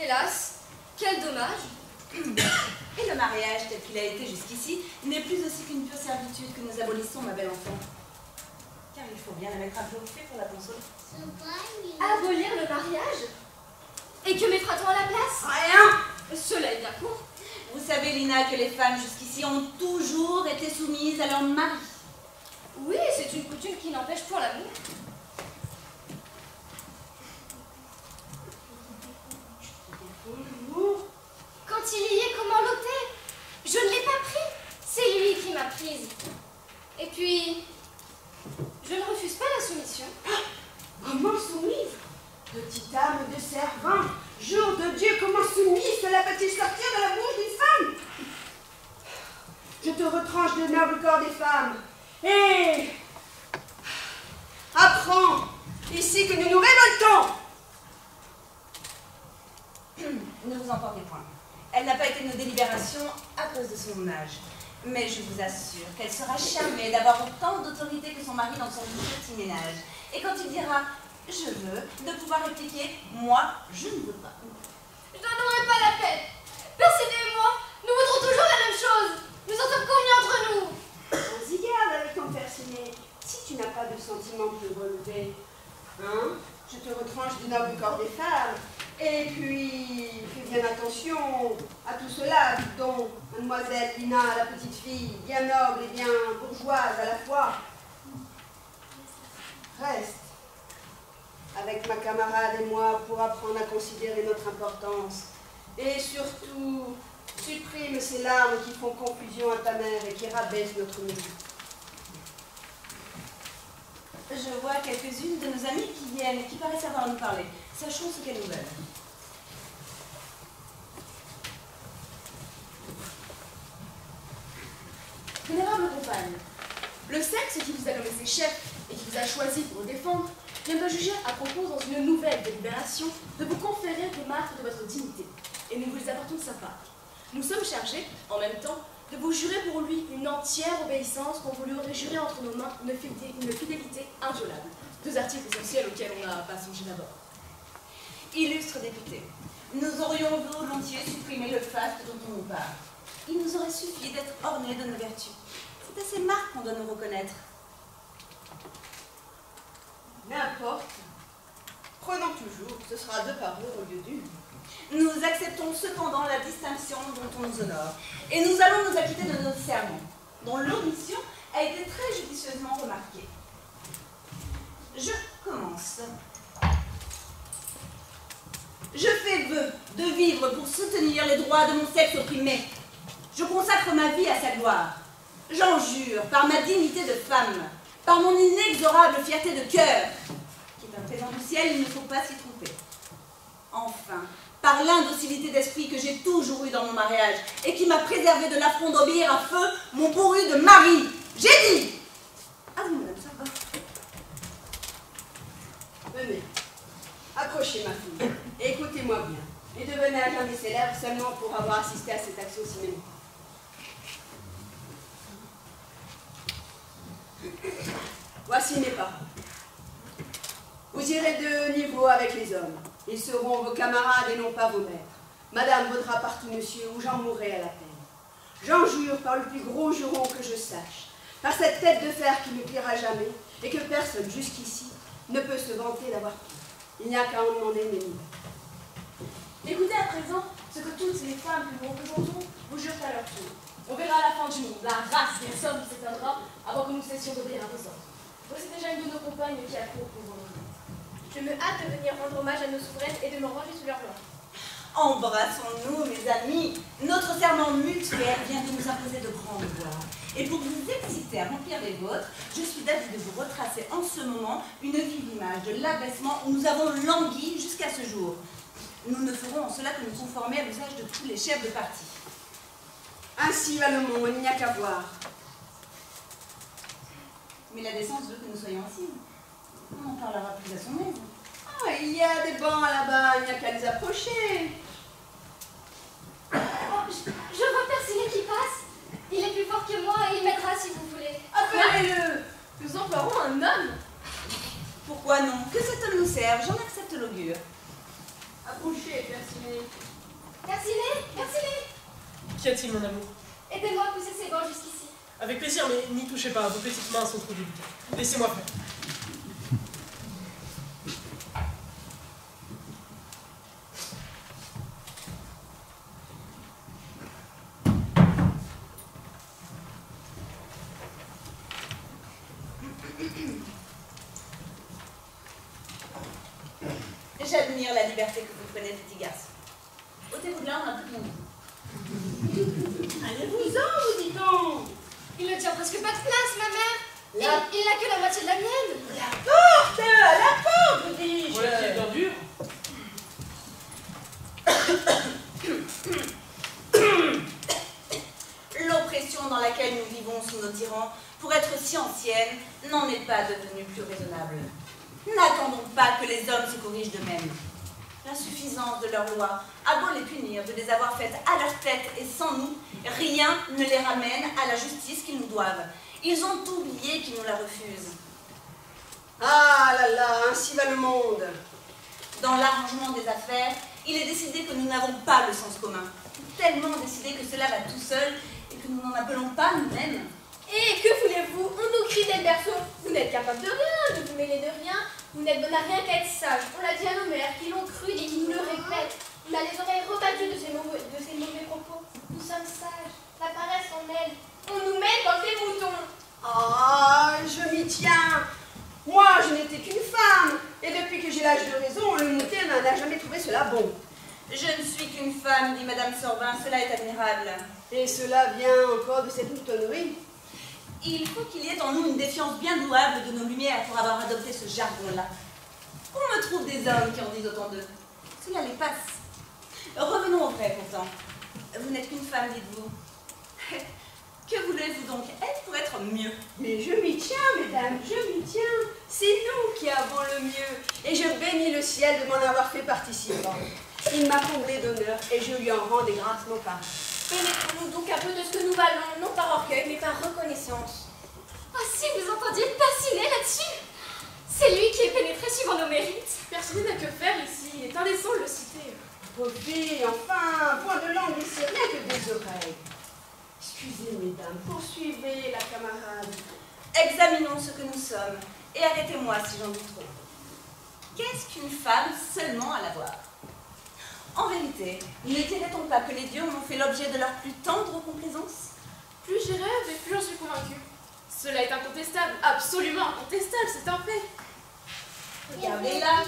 Hélas, quel dommage. Et le mariage, tel qu'il a été jusqu'ici, n'est plus aussi qu'une pure servitude que nous abolissons, ma belle enfant. Car il faut bien la mettre un peu au fait pour la consoler. Abolir le mariage? Et que mettra-t-on à la place? Rien. Cela est bien court. Vous savez, Lina, que les femmes jusqu'ici ont toujours été soumises à leur mari. Oui, c'est une coutume qui n'empêche point l'amour. Quand il y est, comment l'ôter? Je ne l'ai pas pris. C'est lui qui m'a prise. Et puis, je ne refuse pas la soumission. Comment soumise? Petite âme de servant, jour de Dieu, comment soumise cela peut-il sortir de la bouche d'une femme? Je te retranche le noble corps des femmes et apprends ici que nous nous révoltons. Ne vous emportez point. Elle n'a pas été de nos délibérations à cause de son âge. Mais je vous assure qu'elle sera charmée d'avoir autant d'autorité que son mari dans son petit ménage. Et quand il dira « je veux », de pouvoir répliquer « moi, je ne veux pas ». Je n'en aurai pas la peine. Percinet et moi, nous voudrons toujours la même chose. Nous en sommes convenus entre nous. Vas-y, garde avec ton Percinet. Si tu n'as pas de sentiment de relever, hein, je te retranche du noble corps des femmes. Et puis, fais bien attention à tout cela, dont mademoiselle Lina, la petite fille, bien noble et bien bourgeoise à la fois. Reste avec ma camarade et moi pour apprendre à considérer notre importance. Et surtout, supprime ces larmes qui font confusion à ta mère et qui rabaissent notre milieu. Je vois quelques-unes de nos amies qui viennent et qui paraissent avoir à nous parler. Sachons ce qu'elles nous veulent. Vénérable compagne, le sexe qui vous a nommé ses chefs et qui vous a choisi pour vous défendre vient de juger à propos dans une nouvelle délibération de vous conférer des marques de votre dignité, et nous vous les apportons de sa part. Nous sommes chargés, en même temps, de vous jurer pour lui une entière obéissance quand vous lui aurez juré entre nos mains une fidélité inviolable. Deux articles essentiels auxquels on n'a pas songé d'abord. Illustre député, nous aurions volontiers supprimé le faste dont on nous parle. Il nous aurait suffi d'être ornés de nos vertus. C'est à ces marques qu'on doit nous reconnaître. N'importe. Prenons toujours, ce sera deux parures au lieu d'une. Nous acceptons cependant la distinction dont on nous honore. Et nous allons nous acquitter de notre serment, dont l'omission a été très judicieusement remarquée. Je commence. Je fais vœu de vivre pour soutenir les droits de mon sexe opprimé. Je consacre ma vie à sa gloire. J'en jure, par ma dignité de femme, par mon inexorable fierté de cœur, qui est un présent du ciel, il ne faut pas s'y tromper. Enfin, par l'indocilité d'esprit que j'ai toujours eue dans mon mariage et qui m'a préservé de l'affront d'obéir à feu mon pourru de mari. J'ai dit! Ah oui, madame, ça va. Venez, approchez ma fille, et écoutez-moi bien, et devenez à jamais célèbre seulement pour avoir assisté à cette action si mémorable. Voici mes paroles. Vous irez de niveau avec les hommes. Ils seront vos camarades et non pas vos maîtres. Madame vaudra partout monsieur, ou j'en mourrai à la peine. J'en jure par le plus gros juron que je sache, par cette tête de fer qui ne pliera jamais, et que personne jusqu'ici ne peut se vanter d'avoir pris. Il n'y a qu'à en demander mes nouvelles. Écoutez à présent ce que toutes les femmes que nous représentons vous jurent à leur tour. On verra à la fin du monde la race des hommes qui s'éteindra avant que nous cessions d'obéir à vos ordres. Voici déjà une de nos compagnes qui accourt pour vos ordres. Je me hâte de venir rendre hommage à nos souveraines et de me ranger sous leur loi. Embrassons-nous, mes amis. Notre serment mutuel vient de nous imposer de grands devoirs. Et pour vous exciter à remplir les vôtres, je suis d'avis de vous retracer en ce moment une vive image de l'abaissement où nous avons langui jusqu'à ce jour. Nous ne ferons en cela que nous conformer à l'usage de tous les chefs de parti. Ainsi va le monde, il n'y a qu'à voir. Mais la décence veut que nous soyons assis. On en parlera plus à son aise. Ah, il y a des bancs là-bas, il n'y a qu'à les approcher. Oh, je vois Percinet qui passe. Il est plus fort que moi et il m'aidera si vous voulez. Appelez-le. Nous emploierons un homme. Pourquoi non? Que cet homme nous serve, j'en accepte l'augure. Approchez, Percinet. Percinet, Percinet, Qu'y a-t-il, mon amour? aidez-moi à pousser ces bancs jusqu'ici. Avec plaisir, mais n'y touchez pas, vos petites mains sont trop délicates. Laissez-moi faire. J'admire la liberté que vous prenez, petit garçon. Ôtez-vous de là, on a tout le monde. Allez-vous-en, vous dit-on. Il ne tient presque pas de place, ma mère. Il n'a que la moitié de la mienne. La porte, vous dis-je. Voilà qui est bien dur. L'oppression dans laquelle nous vivons sous nos tyrans, pour être si ancienne, n'en est pas devenue plus raisonnable. N'attendons pas que les hommes se corrigent d'eux-mêmes. L'insuffisance de leurs lois a beau les punir de les avoir faites à leur tête et sans nous, rien ne les ramène à la justice qu'ils nous doivent. Ils ont oublié qu'ils nous la refusent. Ah là là, ainsi va le monde. Dans l'arrangement des affaires, il est décidé que nous n'avons pas le sens commun. Tellement décidé que cela va tout seul et que nous n'en appelons pas nous-mêmes. Et que voulez-vous? On nous crie dès le berceau. Vous n'êtes capable de rien, de vous mêler de rien. Vous n'êtes bon à rien qu'à être sage. On l'a dit à nos mères qui l'ont cru et qui nous le répètent. On a les oreilles rebattues de ces mauvais propos. Nous sommes sages. La paresse en elle. On nous met dans des moutons. Ah, je m'y tiens. Moi, je n'étais qu'une femme. Et depuis que j'ai l'âge de raison, le moutet n'a jamais trouvé cela bon. Je ne suis qu'une femme, dit Madame Sorbin, cela est admirable. Et cela vient encore de cette moutonnerie. Il faut qu'il y ait en nous une défiance bien louable de nos lumières pour avoir adopté ce jargon-là. On me trouve des hommes qui en disent autant d'eux. Cela les passe. Revenons au vrai pourtant. Vous n'êtes qu'une femme, dites-vous. Que voulez-vous donc être pour être mieux? Mais je m'y tiens, mesdames, je m'y tiens. C'est nous qui avons le mieux. Et je bénis le ciel de m'en avoir fait participant. Il m'a comblé d'honneur et je lui en rends des grâces non pas. Pénétrons-nous donc un peu de ce que nous valons, non par orgueil, mais par reconnaissance. Ah, si vous entendiez Percinet là-dessus! C'est lui qui est pénétré suivant nos mérites. Personne n'a que faire ici. Il est indécent de le citer. Pauvre fille, enfin, point de langue ici, rien que des oreilles. Excusez, mesdames, poursuivez la camarade. Examinons ce que nous sommes et arrêtez-moi si j'en dis trop. Qu'est-ce qu'une femme seulement à la voir? En vérité, ne dirait-on pas que les dieux en ont fait l'objet de leur plus tendre complaisance? Plus j'y rêve et plus j'en suis convaincue. Cela est incontestable, absolument incontestable, c'est un fait. Regardez là,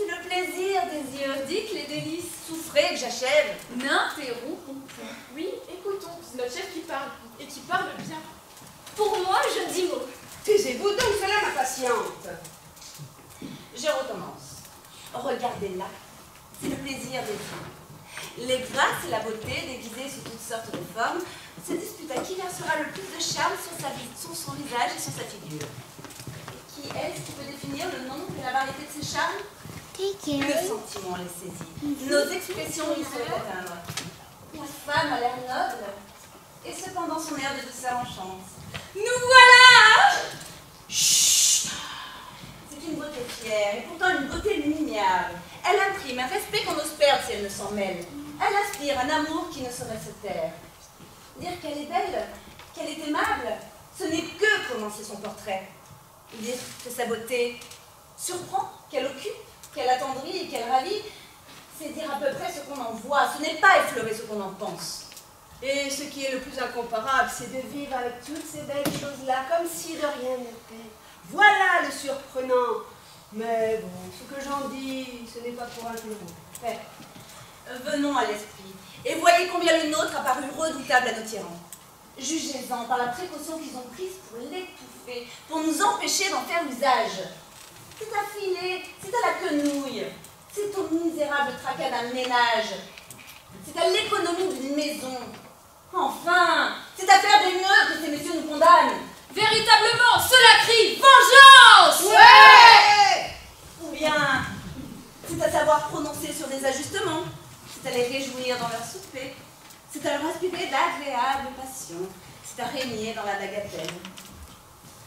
c'est le plaisir des yeux. Dites les délices. Souffrez que j'achève. N'interrompons point. Oui, écoutons, c'est notre chef qui parle, et qui parle bien. Pour moi, je dis mot. Taisez-vous donc, cela m'impatiente. Je recommence. Regardez-la. C'est le plaisir des yeux. Les grâces et la beauté, déguisées sous toutes sortes de formes, se disputent à qui versera le plus de charme sur son visage et sur sa figure. Qui est-ce qui peut définir le nombre et la variété de ces charmes? Le sentiment les saisit. Nos expressions y souhaitent atteindre. La femme a l'air noble, et cependant son air de douceur enchante. Nous voilà! Chut! C'est une beauté fière, et pourtant une beauté lumière. Elle imprime un respect qu'on ose perdre si elle ne s'en mêle. Elle inspire un amour qui ne saurait se taire. Dire qu'elle est belle, qu'elle est aimable, ce n'est que commencer son portrait. Dire que sa beauté surprend, qu'elle occupe, qu'elle attendrit et qu'elle ravit, c'est dire à peu près ce qu'on en voit, ce n'est pas effleurer ce qu'on en pense. Et ce qui est le plus incomparable, c'est de vivre avec toutes ces belles choses-là, comme si de rien n'était. Voilà le surprenant. Mais bon, ce que j'en dis, ce n'est pas pour interrompre. Venons à l'esprit, et voyez combien le nôtre a paru redoutable à nos tyrans. Jugez-en par la précaution qu'ils ont prise pour l'étouffer, pour nous empêcher d'en faire usage. C'est à filer, c'est à la quenouille, c'est au misérable tracas d'un ménage, c'est à l'économie d'une maison. Enfin, c'est à faire des nœuds que ces messieurs nous condamnent. Véritablement, cela crie vengeance! Ouais! Ou bien, c'est à savoir prononcer sur des ajustements, c'est à les réjouir dans leur souper, c'est à leur inspirer d'agréables passions, c'est à régner dans la bagatelle.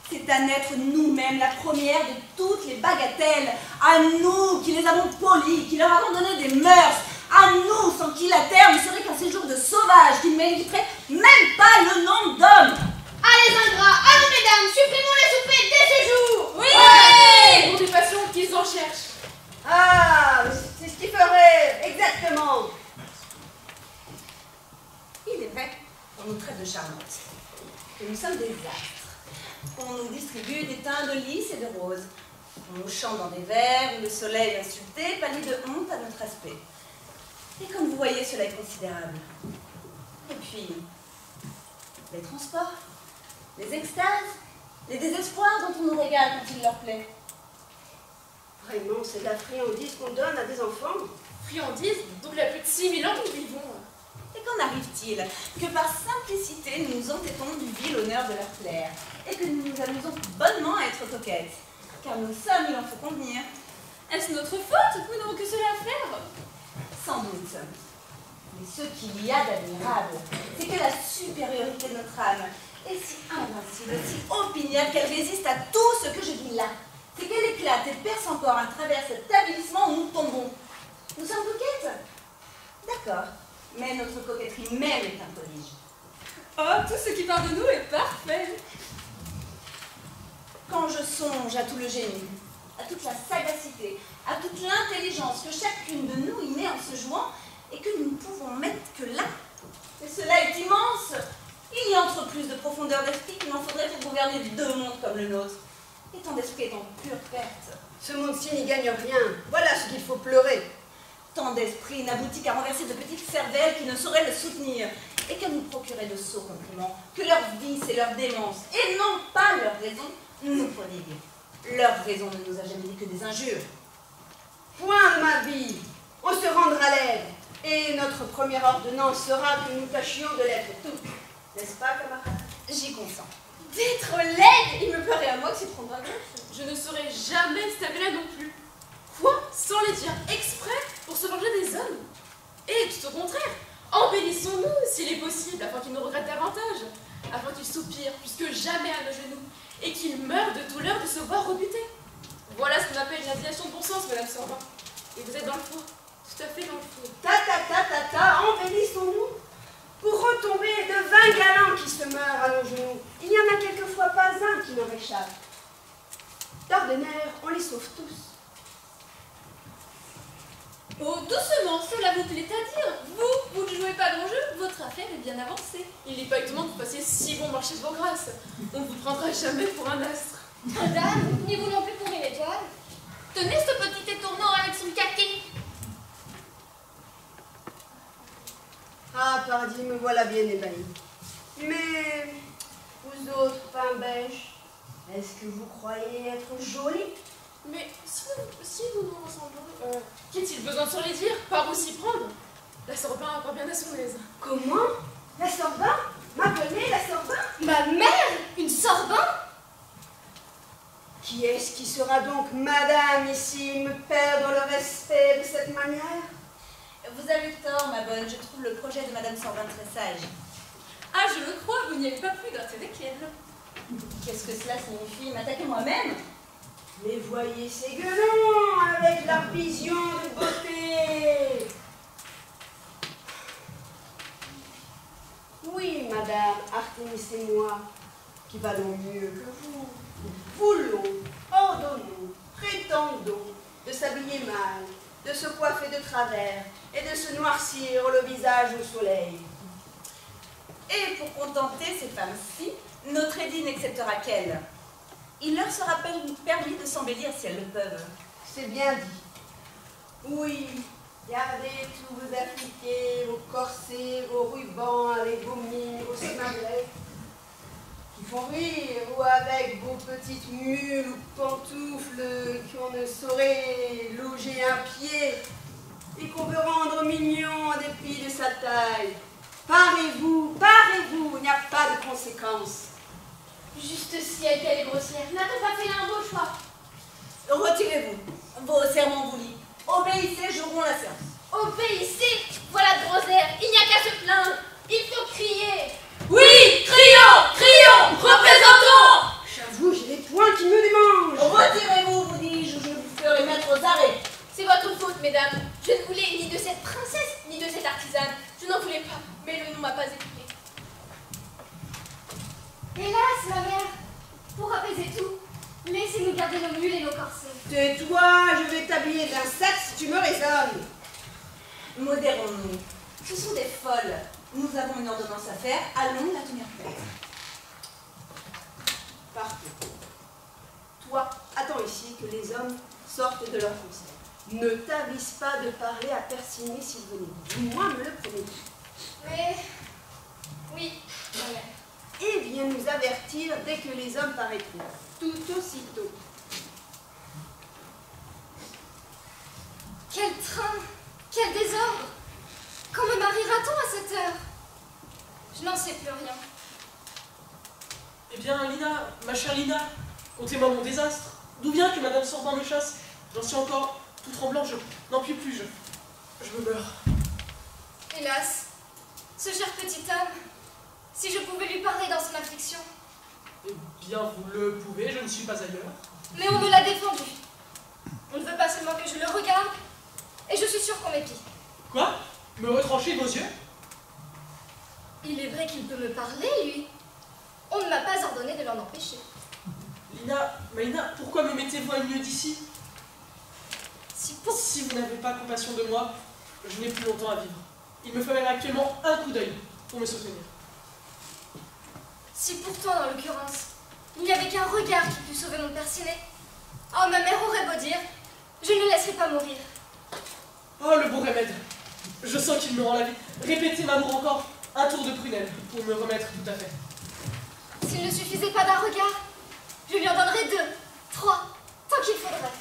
C'est à naître nous-mêmes la première de toutes les bagatelles, à nous qui les avons polies, qui leur avons donné des mœurs, à nous sans qui la terre ne serait qu'un séjour de sauvages qui ne mériterait même pas le nom d'homme. Allez, ingrats, allons, mesdames, supprimons les soupers dès ce jour! Oui! Pour des passions qu'ils en cherchent. Ah, c'est ce qu'il ferait, exactement. Il est vrai qu'on nous traite de charmantes, que nous sommes des astres, qu'on nous distribue des teints de lys et de roses, qu'on nous chante dans des vers où le soleil insulté pâlit de honte à notre aspect. Et comme vous voyez, cela est considérable. Et puis, les transports, les extases, les désespoirs dont on nous régale quand il leur plaît. Vraiment, c'est de la friandise qu'on donne à des enfants. Friandise, donc il y a plus de 6000 ans que nous vivons. Et qu'en arrive-t-il? Que par simplicité, nous nous entêtons du vil honneur de leur plaire, et que nous nous amusons bonnement à être coquettes. Car nous sommes, il en faut convenir. Est-ce notre faute? Nous n'avons que cela à faire. Sans doute. Mais ce qu'il y a d'admirable, c'est que la supériorité de notre âme est si invincible, si opiniâtre qu'elle résiste à tout ce que je dis là. C'est qu'elle éclate et perce encore à travers cet avilissement où nous tombons. Nous sommes coquettes? D'accord. Mais notre coquetterie même est un prodige. Oh, tout ce qui part de nous est parfait. Quand je songe à tout le génie, à toute la sagacité, à toute l'intelligence que chacune de nous y met en se jouant, et que nous ne pouvons mettre que là, et cela est immense. Il y entre plus de profondeur d'esprit qu'il n'en faudrait pour gouverner deux mondes comme le nôtre. Et tant d'esprit est en pure perte. Ce monde-ci n'y gagne rien. Voilà ce qu'il faut pleurer. Tant d'esprit n'aboutit qu'à renverser de petites cervelles qui ne sauraient le soutenir, et qu'à nous procurer de sots compliments, que leur vice et leur démence, et non pas leur raison, nous prodiguent. Leur raison ne nous a jamais dit que des injures. Point de ma vie. On se rendra lèvres. Et notre première ordonnance sera que nous tâchions de l'être toutes. N'est-ce pas, camarade? J'y consens. D'être laide, il me paraît à moi que c'est prendre un gauche. Je ne serai jamais cette là non plus. Quoi? Sans les dire exprès pour se venger des hommes? Et tout au contraire, embellissons-nous s'il est possible, afin qu'ils nous regrettent davantage, afin qu'ils soupirent plus que jamais à nos genoux, et qu'ils meurent de douleur de se voir rebutés. Voilà ce qu'on appelle une indignation de bon sens, Madame Sorbin. Et vous êtes dans le faux, tout à fait dans le faux. Embellissons-nous pour retomber de 20 galants qui se meurent à nos genoux. Il n'y en a quelquefois pas un qui leur échappe. D'ordinaire, on les sauve tous. Oh, doucement, cela vous plaît à dire. Vous ne jouez pas d'enjeu, votre affaire est bien avancée. Il n'est pas étonnant que vous fassiez si bon marché de vos grâces. On ne vous prendra jamais pour un astre. Madame, ni vous non plus pour une étoile. Tenez ce petit étournant avec sous le café. Ah, pardi, me voilà bien ébahi. Mais, vous autres, pain bêche, est-ce que vous croyez être jolis? Mais si vous nous ressemblez, qu'est-il besoin de se les dire? Par où s'y prendre? La Sorbin a encore bien à son aise. Comment? La Sorbin? M'appeler la Sorbin? Ma mère? Une Sorbin? Qui est-ce qui sera donc madame ici, me perd dans le respect de cette manière? Vous avez tort, ma bonne, je trouve le projet de Madame Sorbin très sage. Ah, je le crois, vous n'y avez pas plus d'intérêt qu'elle. Qu'est-ce que cela signifie? M'attaquer moi-même? Mais voyez ces gueulons avec leur vision de beauté. Oui, madame, Artémis et moi, qui valons mieux que vous, voulons, ordonnons, prétendons de s'habiller mal, de se coiffer de travers et de se noircir le visage au soleil. Et pour contenter ces femmes-ci, notre édit n'acceptera qu'elles. Il leur sera permis de s'embellir si elles le peuvent. C'est bien dit. Oui, gardez tous vos appliqués, vos corsets, vos rubans avec vos mines, vos semaglets qui font rire, ou avec vos petites mules ou pantoufles qu'on ne saurait loger un pied et qu'on veut rendre mignon en dépit de sa taille. Parez-vous, il n'y a pas de conséquences. Juste si elle est grossière. N'a-t-on pas fait là un beau choix? Retirez-vous. Vos serments vous lient. Obéissez, jouerons la séance. Obéissez! Voilà de Rosaire, il n'y a qu'à se plaindre. Il faut crier. Oui, crions, représentons! J'avoue, j'ai les poings qui me démangent. Retirez-vous, vous dis-je, je vous ferai mettre aux arrêts. C'est votre faute, mesdames. Je ne voulais ni de cette princesse, ni de cette artisane. Je n'en voulais pas, mais le nom m'a pas écouté. Hélas, ma mère, pour apaiser tout, laissez-nous garder nos mules et nos corsets. Tais-toi, je vais t'habiller d'un sac si tu me raisonnes. Modérons-nous. Ce sont des folles. Nous avons une ordonnance à faire, allons la tenir prête. Parfait. Toi, attends ici que les hommes sortent de leur conseil. Ne t'avise pas de parler à Percinet s'il venait. Dis-moi, me le promet. Mais... oui, ma mère. Et viens nous avertir dès que les hommes paraîtront. Tout aussitôt. Quel train! Quel désordre! Quand me mariera-t-on à cette heure? Je n'en sais plus rien. Eh bien, Lina, ma chère Lina, contez-moi mon désastre. D'où vient que Madame Sorbin me chasse? J'en suis encore tout tremblant, je n'en puis plus, je me meurs. Hélas, ce cher petit homme, si je pouvais lui parler dans son affliction. Eh bien, vous le pouvez, je ne suis pas ailleurs. Mais on me l'a défendu. On ne veut pas seulement que je le regarde, et je suis sûre qu'on m'épie. Quoi? Me retrancher vos yeux? Il est vrai qu'il peut me parler, lui. On ne m'a pas ordonné de l'en empêcher. Lina, Malina, pourquoi me mettez-vous à une lieue d'ici? Si vous n'avez pas compassion de moi, je n'ai plus longtemps à vivre. Il me faudrait actuellement un coup d'œil pour me soutenir. Si pourtant, dans l'occurrence, il n'y avait qu'un regard qui pût sauver mon Percinet, oh, ma mère aurait beau dire, je ne le laisserai pas mourir. Oh, le bon remède! Je sens qu'il me rend la vie. Répétez, m'amour, encore un tour de prunelle pour me remettre tout à fait. S'il ne suffisait pas d'un regard, je lui en donnerais 2, 3, tant qu'il faudrait.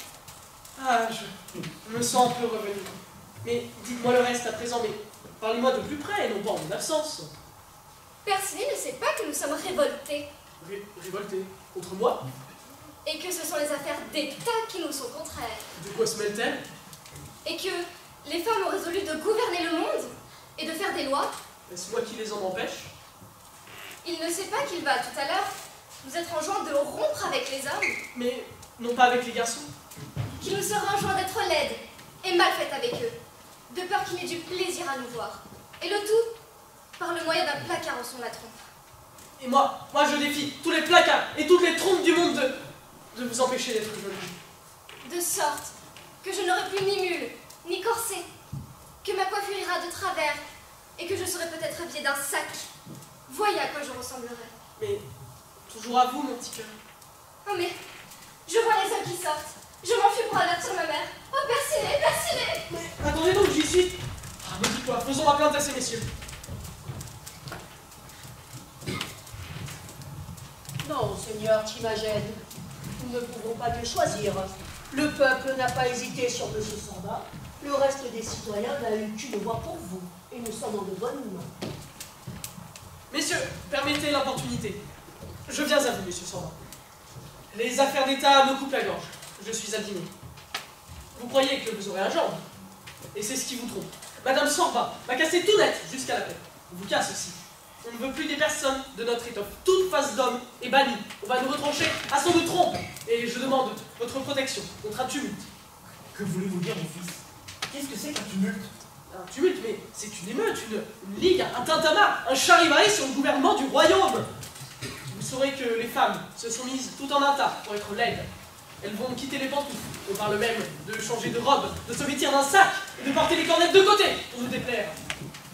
Ah, je me sens un peu revenu. Mais dites-moi le reste à présent, mais parlez-moi de plus près, et non pas en mon absence. Percinet ne sait pas que nous sommes révoltés, Révolté? Contre moi? et que ce sont les affaires d'État qui nous sont contraires, De quoi se mêle-t-elle? et que les femmes ont résolu de gouverner le monde et de faire des lois. Est-ce moi qui les en empêche? Il ne sait pas qu'il va, tout à l'heure, nous être enjoint de rompre avec les hommes, Mais non pas avec les garçons. qu'il nous sera enjoint d'être laides et mal faites avec eux, de peur qu'il ait du plaisir à nous voir, et le tout par le moyen d'un placard en son latron. Et moi je défie tous les placards et toutes les trompes du monde de vous empêcher d'être jolie. De sorte que je n'aurai plus ni mule, ni corset, que ma coiffure ira de travers, et que je serai peut-être habillée d'un sac. Voyez à quoi je ressemblerai. Mais toujours à vous, mon petit cœur. Oh mais, je vois les hommes qui sortent. Je m'enfuis pour avertir ma mère. Oh, Percinet, Percinet! Mais attendez donc, j'y suis. Ah, me dites quoi, faisons la plainte à ces messieurs. Non, Seigneur Timagène, nous ne pouvons pas mieux choisir. Le peuple n'a pas hésité sur M. Sorba. Le reste des citoyens n'a eu qu'une voix pour vous. Et nous sommes en de bonnes mains. Messieurs, permettez l'opportunité. Je viens à vous, monsieur Sorba. Les affaires d'État me coupent la gorge. Je suis indigné. Vous croyez que vous aurez un genre? Et c'est ce qui vous trompe. Madame Sorba m'a cassé tout net jusqu'à la tête. On vous casse aussi. On ne veut plus des personnes de notre étoffe. Toute face d'homme est bannie. On va nous retrancher à son de trompe. Et je demande votre protection contre un tumulte. Que voulez-vous dire, mon fils? Qu'est-ce que c'est qu'un tumulte? Un tumulte, mais c'est une émeute, une ligue, un tintamarre, un charivari sur le gouvernement du royaume. Vous saurez que les femmes se sont mises tout en un tas pour être laides. Elles vont quitter les pantoufles. On parle même de changer de robe, de se vêtir d'un sac et de porter les cornettes de côté pour nous déplaire.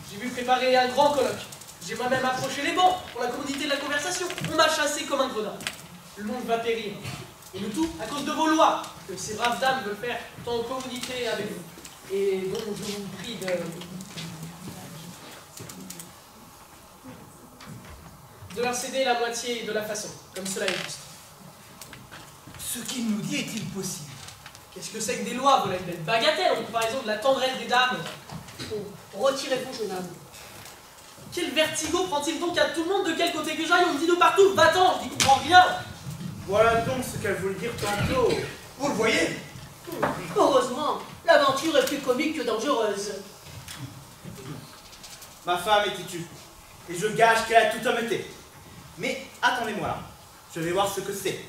J'ai vu préparer un grand colloque. J'ai moi-même approché les bancs pour la commodité de la conversation. On m'a chassé comme un gredin. Le monde va périr. Et le tout à cause de vos lois, que ces braves dames veulent faire en commodité avec vous. Et donc je vous prie de leur céder la moitié de la façon, comme cela est juste. Ce qu'il nous dit est-il possible? Qu'est-ce que c'est que des lois, vos belles bagatelles, en comparaison de la tendresse des dames? Oh, retirez-vous, jeune homme. Quel vertigo prend-il donc à tout le monde de quel côté que j'aille? On me dit de partout, va-t'en, je n'y comprends rien. Voilà donc ce qu'elle voulait dire tantôt. Vous le voyez? Heureusement, l'aventure est plus comique que dangereuse. Ma femme est têtue, et je gage qu'elle a tout homme été. Mais attendez-moi là, je vais voir ce que c'est.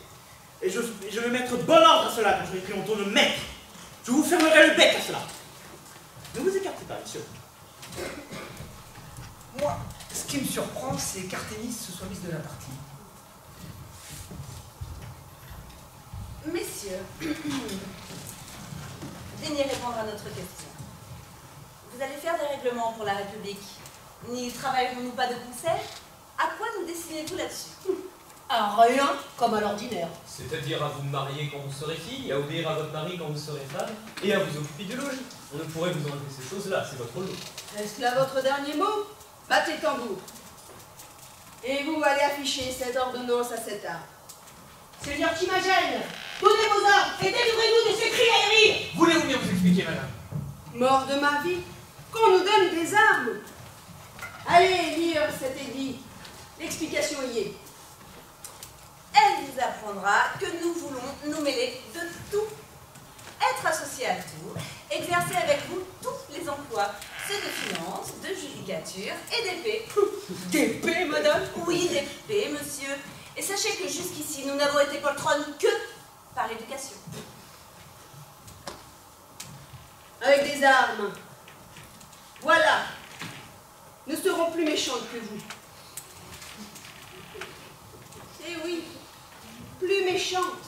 Et je vais mettre bon ordre à cela quand j'aurai pris mon tour de maître. Je vous fermerai le bec à cela. Ne vous écartez pas, monsieur. Moi, ce qui me surprend, c'est qu'Artémis se soit mise de la partie. Messieurs, daignez répondre à notre question. Vous allez faire des règlements pour la République. N'y travaillerons-nous pas de concert? À quoi nous dessinez-vous là-dessus? À rien, comme à l'ordinaire. C'est-à-dire à vous marier quand vous serez fille, à obéir à votre mari quand vous serez femme, et à vous occuper du logis. On ne pourrait vous enlever ces choses-là, c'est votre lot. Est-ce là votre dernier mot? Battez tambour. Et vous allez afficher cette ordonnance à cet arbre. Seigneur Timagène, donnez vos ordres et délivrez-nous de ces criailleries. Voulez-vous bien vous expliquer, madame? Mort de ma vie, qu'on nous donne des armes. Allez lire cet édit. L'explication y est. Elle vous apprendra que nous voulons nous mêler de tout, être associés à tout, exercer avec vous tous les emplois, ceux de finance, de judicature et d'épée. D'épée, madame? Oui, d'épée, monsieur. Et sachez que jusqu'ici, nous n'avons été poltronnes que par l'éducation. Avec des armes. Voilà. Nous serons plus méchantes que vous. Eh oui, plus méchantes.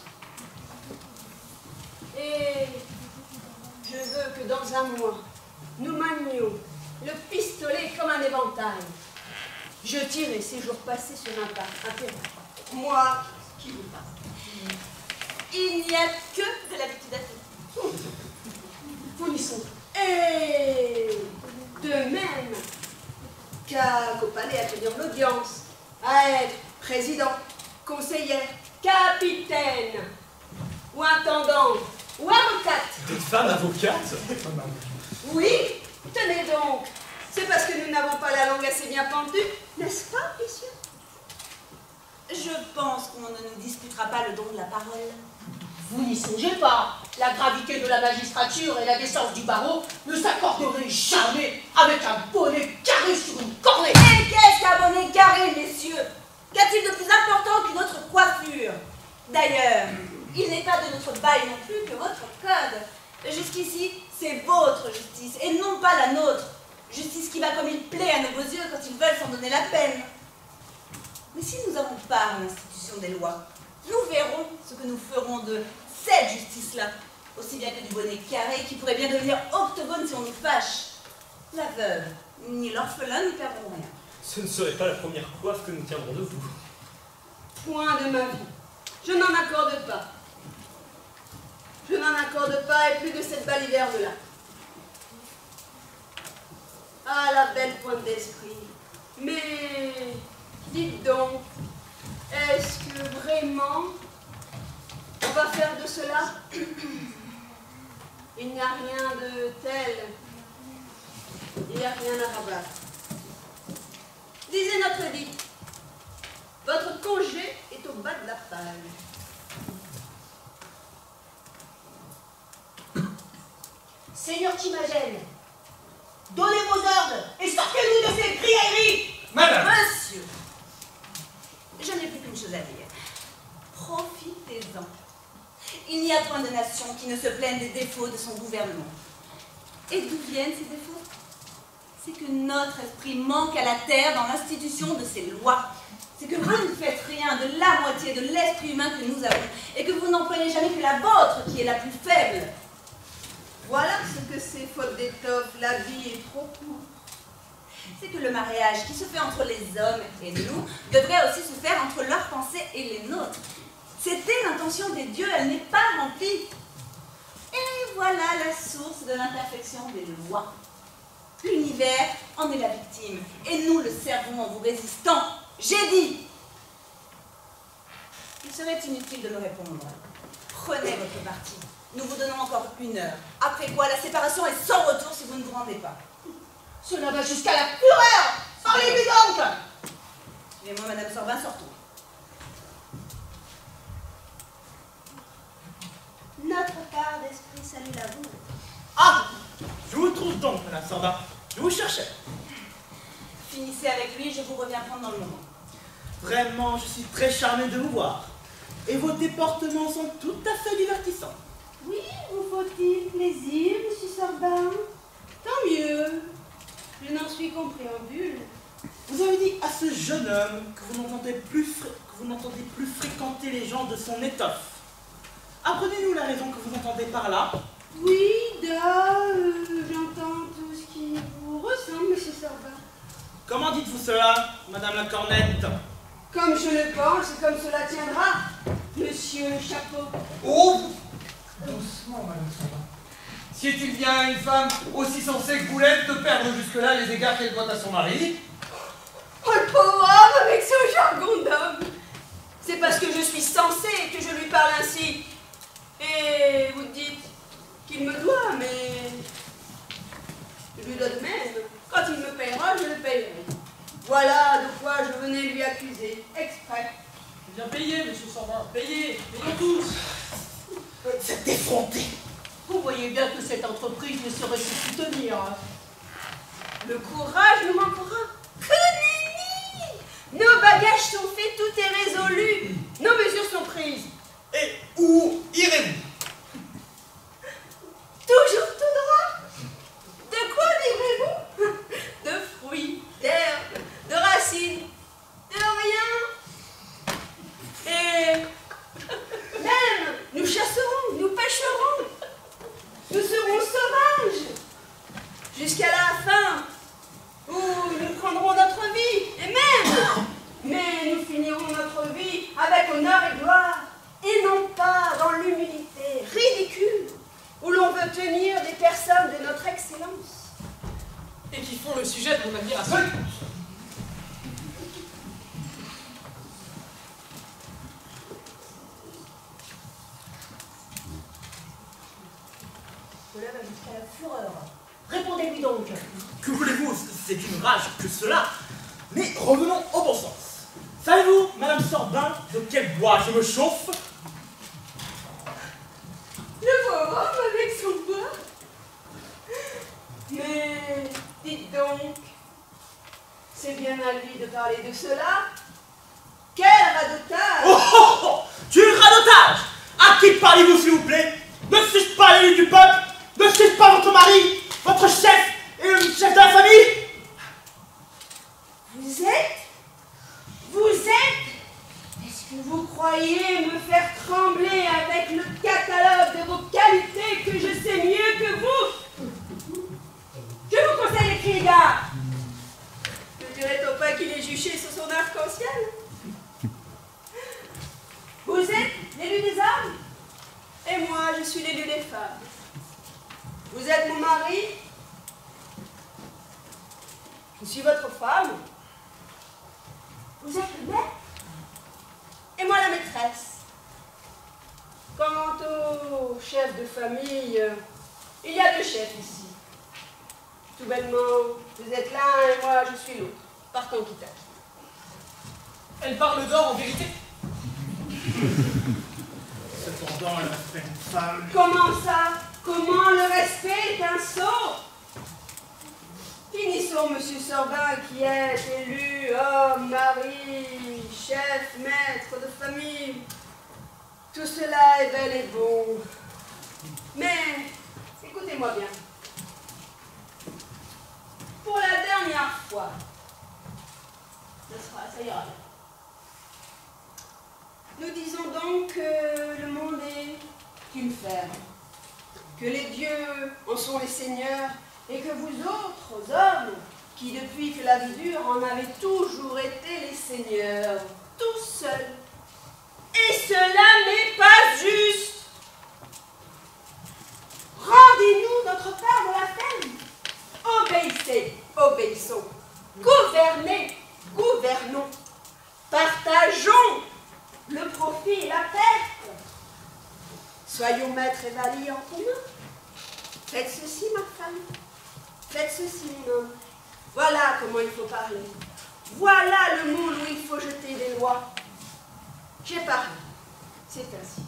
Et je veux que dans un mois, nous manions le pistolet comme un éventail. Je tirerai ces jours passés sur un pas impérial. Moi, qui vous parle. Il n'y a que de l'habitude à tout. Fournissons. Et de même qu'au palais à tenir l'audience, à être président, conseillère, capitaine, ou intendant, ou avocate. Des femmes avocates? Oui, tenez donc, c'est parce que nous n'avons pas la langue assez bien pendue, n'est-ce pas, messieurs? Je pense qu'on ne nous disputera pas le don de la parole. Vous n'y songez pas. La gravité de la magistrature et la décence du barreau ne s'accorderaient jamais avec un bonnet carré sur une cornée. Et qu'est-ce qu'un bonnet carré, messieurs? Qu'a-t-il de plus important qu'une autre coiffure? D'ailleurs, il n'est pas de notre bail non plus que votre code. Jusqu'ici, c'est votre justice et non pas la nôtre. Justice qui va comme il plaît à nos beaux yeux quand ils veulent s'en donner la peine. Mais si nous avons part à l'institution des lois, nous verrons ce que nous ferons de cette justice-là, aussi bien que du bonnet carré qui pourrait bien devenir octogone si on nous fâche. La veuve, ni l'orphelin n'y perdront rien. Ce ne serait pas la première coiffe que nous tiendrons de vous. Point de ma vie. Je n'en accorde pas. Je n'en accorde pas et plus de cette baliverne-là. Ah, la belle pointe d'esprit. Mais, dites donc, est-ce que vraiment on va faire de cela? Il n'y a rien de tel. Il n'y a rien à rabattre. Disait notre dit, votre congé est au bas de la paille. Seigneur Timagène, donnez vos ordres et sortez-nous de ces criailleries. Madame! Monsieur, je n'ai plus qu'une chose à dire. Profitez-en. Il n'y a point de nation qui ne se plaigne des défauts de son gouvernement. Et d'où viennent ces défauts? C'est que notre esprit manque à la terre dans l'institution de ses lois. C'est que vous ne faites rien de la moitié de l'esprit humain que nous avons et que vous n'employez jamais que la vôtre qui est la plus faible. Voilà ce que c'est, faute d'étoffe, la vie est trop courte. C'est que le mariage qui se fait entre les hommes et nous devrait aussi se faire entre leurs pensées et les nôtres. C'était l'intention des dieux, elle n'est pas remplie. Et voilà la source de l'imperfection des lois. L'univers en est la victime, et nous le servons en vous résistant. J'ai dit. Il serait inutile de me répondre. Prenez votre parti. Nous vous donnons encore 1 heure. Après quoi, la séparation est sans retour si vous ne vous rendez pas. Cela va jusqu'à la fureur. Parlez-lui donc. Suivez-moi, Madame Sorbin, sortons. Notre part d'esprit salue la vôtre. Ah! Je vous trouve donc, Madame Sorbin. Je vous cherchais. Finissez avec lui, je vous reviens prendre dans le moment. Vraiment, je suis très charmé de vous voir. Et vos déportements sont tout à fait divertissants. Oui, vous faut-il plaisir, monsieur Sorbin? Tant mieux. Je n'en suis qu'en préambule. Vous avez dit à ce jeune homme que vous n'entendez plus fréquenter les gens de son étoffe. Apprenez-nous la raison que vous entendez par là. Oui, j'entends tout ce qui vous ressemble, monsieur Sorbin. Comment dites-vous cela, Madame la Cornette? Comme je le pense, comme cela tiendra, monsieur le chapeau. Oh! Doucement, Madame Sorbin. Si est-il bien une femme aussi sensée que Boulette de perdre jusque-là les égards qu'elle doit à son mari? Oh, le pauvre homme avec son jargon d'homme. C'est parce que je suis sensée que je lui parle ainsi. Et vous dites qu'il me doit, mais je lui donne même. Quand il me paiera, je le paierai. Voilà de quoi je venais lui accuser, exprès. Eh bien, payez, monsieur Sorbin, payez, payons tous. C'est effronté. Vous voyez bien que cette entreprise ne saurait se soutenir. Le courage nous manquera. Que nenni! Nos bagages sont faits, tout est résolu. Nos mesures sont prises. Et où irez-vous? Toujours tout droit. De quoi vivrez-vous? De fruits, d'herbes, de racines, de rien. Et même, nous chasserons, nous pêcherons. Nous serons sauvages. Jusqu'à la fin, où nous prendrons notre vie. Et mais nous finirons notre vie avec honneur et gloire. Et non pas dans l'humilité ridicule où l'on veut tenir des personnes de notre excellence. Et qui font le sujet de mon admiration. Cela va jusqu'à la fureur. Répondez-lui donc. Que voulez-vous? C'est une rage que cela. Mais revenons au bon sens. Savez-vous, Madame Sorbin, de quel bois je me chauffe? Le pauvre homme avec son bois. Mais dites donc, c'est bien à lui de parler de cela. Quel radotage! Oh, oh, oh! Du radotage! À qui parlez-vous, s'il vous plaît? Ne suis-je pas l'élu du peuple? Ne suis-je pas votre mari, votre chef et le chef de la famille? Vous êtes? Est-ce que vous croyez me faire trembler avec le catalogue de vos qualités que je sais mieux que vous? Je vous conseille les criards. Ne dirait-on pas qu'il est juché sur son arc-en-ciel? Vous êtes l'élu des hommes? Et moi, je je suis l'élu des femmes. Vous êtes mon mari. Je suis votre femme. Vous êtes le maître. Et moi la maîtresse. Quant au chef de famille, il y a deux chefs ici. Tout bêtement, vous êtes l'un et moi je suis l'autre. Partons quitte. Elle parle d'or en vérité. Cependant, le respect d'une femme. Comment ça? Comment le respect est un sot? Finissons, monsieur Sorbin, qui est élu homme, mari, chef, maître de famille. Tout cela est bel et beau. Mais, écoutez-moi bien. Pour la dernière fois, ça ira bien. Nous disons donc que le monde est une ferme, que les dieux en sont les seigneurs, et que vous autres hommes, qui depuis que la vie dure en avez toujours été les seigneurs, tout seuls. Et cela n'est pas juste. Rendez-nous notre part de la ferme. Obéissez, obéissons. Gouvernez, gouvernons. Partageons le profit et la perte. Soyons maîtres et valets en commun. Faites ceci, ma femme. Faites ceci, mon homme. Voilà comment il faut parler. Voilà le moule où il faut jeter les lois. J'ai parlé. C'est ainsi.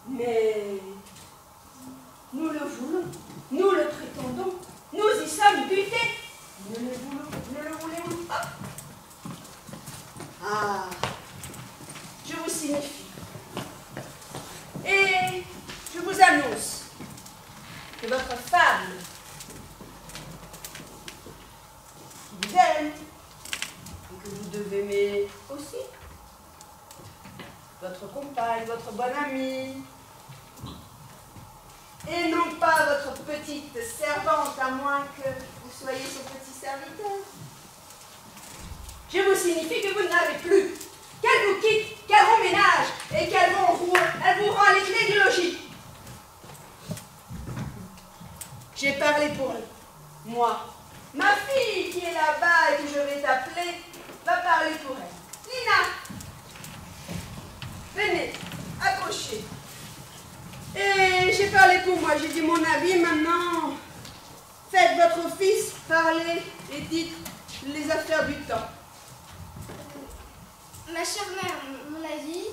Mais nous le voulons. Nous le prétendons. Nous y sommes butés. Ne le voulons pas. Ah, je vous signifie. Et je vous annonce que votre femme qui vous aime et que vous devez aimer aussi, votre compagne, votre bonne amie, et non pas votre petite servante, à moins que vous soyez son petit serviteur. Je vous signifie que vous n'avez plus, qu'elle vous quitte, qu'elle remménage, et qu'elle vous rend les clés du logis. J'ai parlé pour elle. Moi, ma fille qui est là-bas et que je vais t'appeler, va parler pour elle. Nina, venez, accrochez. Et j'ai parlé pour moi, j'ai dit mon avis, maintenant, faites votre fils parler et dites les affaires du temps. Ma chère mère, mon avis,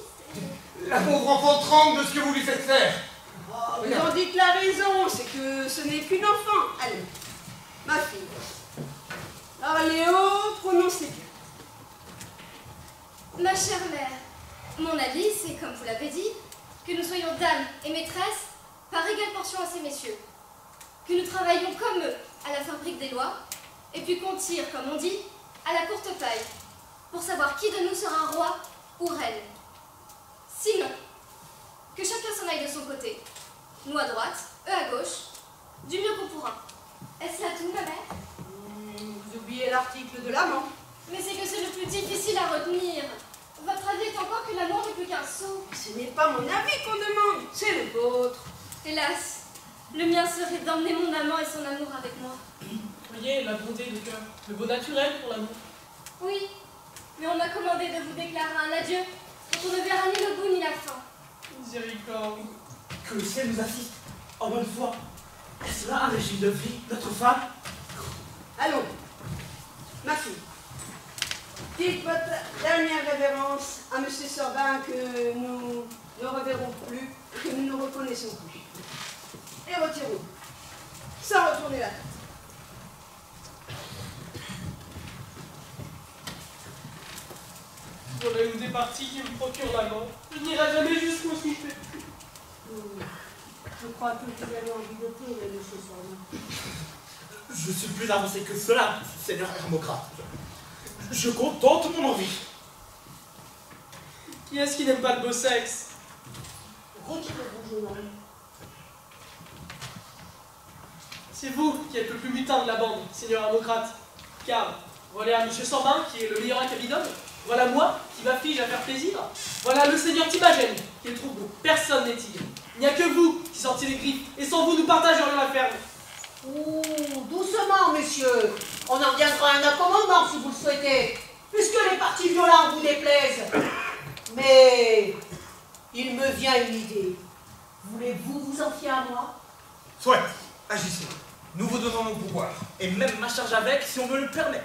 La pauvre enfant tremble de ce que vous lui faites faire. Oh, vous en dites la raison, c'est que ce n'est qu'une enfant. Allez, ma fille. Alors Léo, prononcez bien. ma chère mère, mon avis, c'est, comme vous l'avez dit, que nous soyons dames et maîtresses par égale portion à ces messieurs, que nous travaillions comme eux à la fabrique des lois, et puis qu'on tire, comme on dit, à la courte paille, pour savoir qui de nous sera roi ou reine. Sinon, que chacun s'en aille de son côté, nous à droite, eux à gauche, du mieux qu'on pourra. Est-ce là tout, ma mère? Vous oubliez l'article de l'amant. Mais c'est que c'est le plus difficile à retenir. Votre avis est encore que l'amour n'est plus qu'un sot. Ce n'est pas mon avis qu'on demande, c'est le vôtre. Hélas, le mien serait d'emmener mon amant et son amour avec moi. Voyez, la bonté de cœur, le beau naturel pour l'amour. Oui, mais on m'a commandé de vous déclarer un adieu, dont on ne verra ni le bout ni la fin. Miséricorde. Que le ciel nous assiste, en bonne foi. Est-ce là un régime de vie, notre femme? Allons, ma fille. Dites votre dernière révérence à M. Sorbin que nous ne reverrons plus et que nous ne reconnaissons plus. Et retirons-nous, sans retourner la tête. Voilà une des parties qui me procure la mort. Je n'irai jamais jusqu'au soufflet. Je crois que vous avez envie de pleurer, M. Sorbin. Je suis plus avancé que cela, Seigneur Hermocrate. Je contente mon envie. Qui est-ce qui n'aime pas le beau sexe? Retirez-vous, jeune homme. C'est vous qui êtes le plus mutin de la bande, Seigneur Hermocrate. Car, voilà à M. Sorbin, qui est le meilleur acabit d'homme, Voilà moi qui m'afflige à faire plaisir. Voilà le seigneur Timagène qui est trouble. Personne n'est tigre. Il n'y a que vous qui sortiez les griffes, et sans vous nous partagerions la ferme. Ouh, doucement, messieurs. On en viendra à un accommodement si vous le souhaitez, puisque les partis violents vous déplaisent. Mais il me vient une idée. Voulez-vous vous en fier à moi? Soit, agissez. Nous vous donnons nos pouvoirs. Et même ma charge avec, si on me le permet.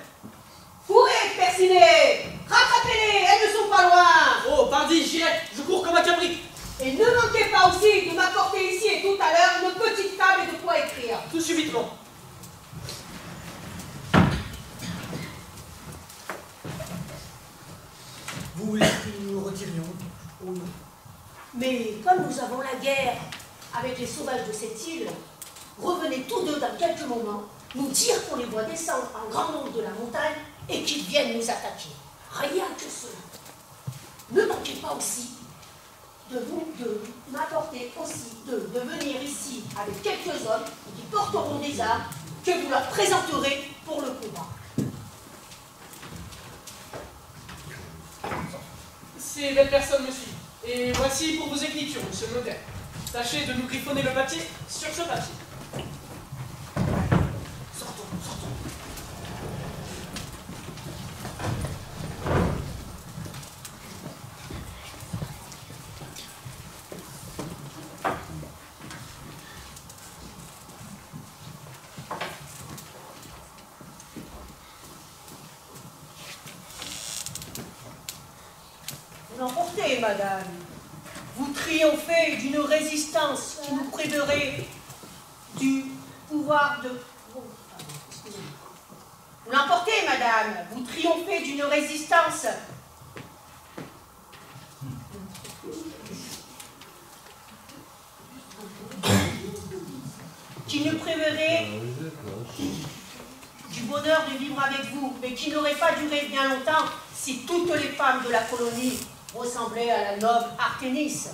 Courez, persinez! Rattrapez-les, elles ne sont pas loin! Oh, pardi, j'irai, je cours comme un cabric. Et ne manquez pas aussi de m'apporter ici et tout à l'heure une petite table et de quoi écrire. Tout subitement. Vous voulez que nous retirions? Oui. Mais comme nous avons la guerre avec les sauvages de cette île, revenez tous deux dans quelques moments nous dire qu'on les voit descendre en grand nombre de la montagne et qu'ils viennent nous attaquer. Rien que cela. Ne manquez pas aussi de m'apporter aussi de venir ici avec quelques hommes qui porteront des armes que vous leur présenterez pour le combat. Ces belles personnes me suivent. Et voici pour vos écritures, monsieur le notaire. Tâchez de nous griffonner le papier sur ce papier. Sortons, sortons. Vous l'emportez, madame. Vous triomphez d'une résistance qui nous priverait du pouvoir de... Oh, pardon, excusez-moi. Vous l'emportez, madame. Vous triomphez d'une résistance qui nous priverait du bonheur de vivre avec vous, mais qui n'aurait pas duré bien longtemps si toutes les femmes de la colonie ressemblaient à la noble Artémis.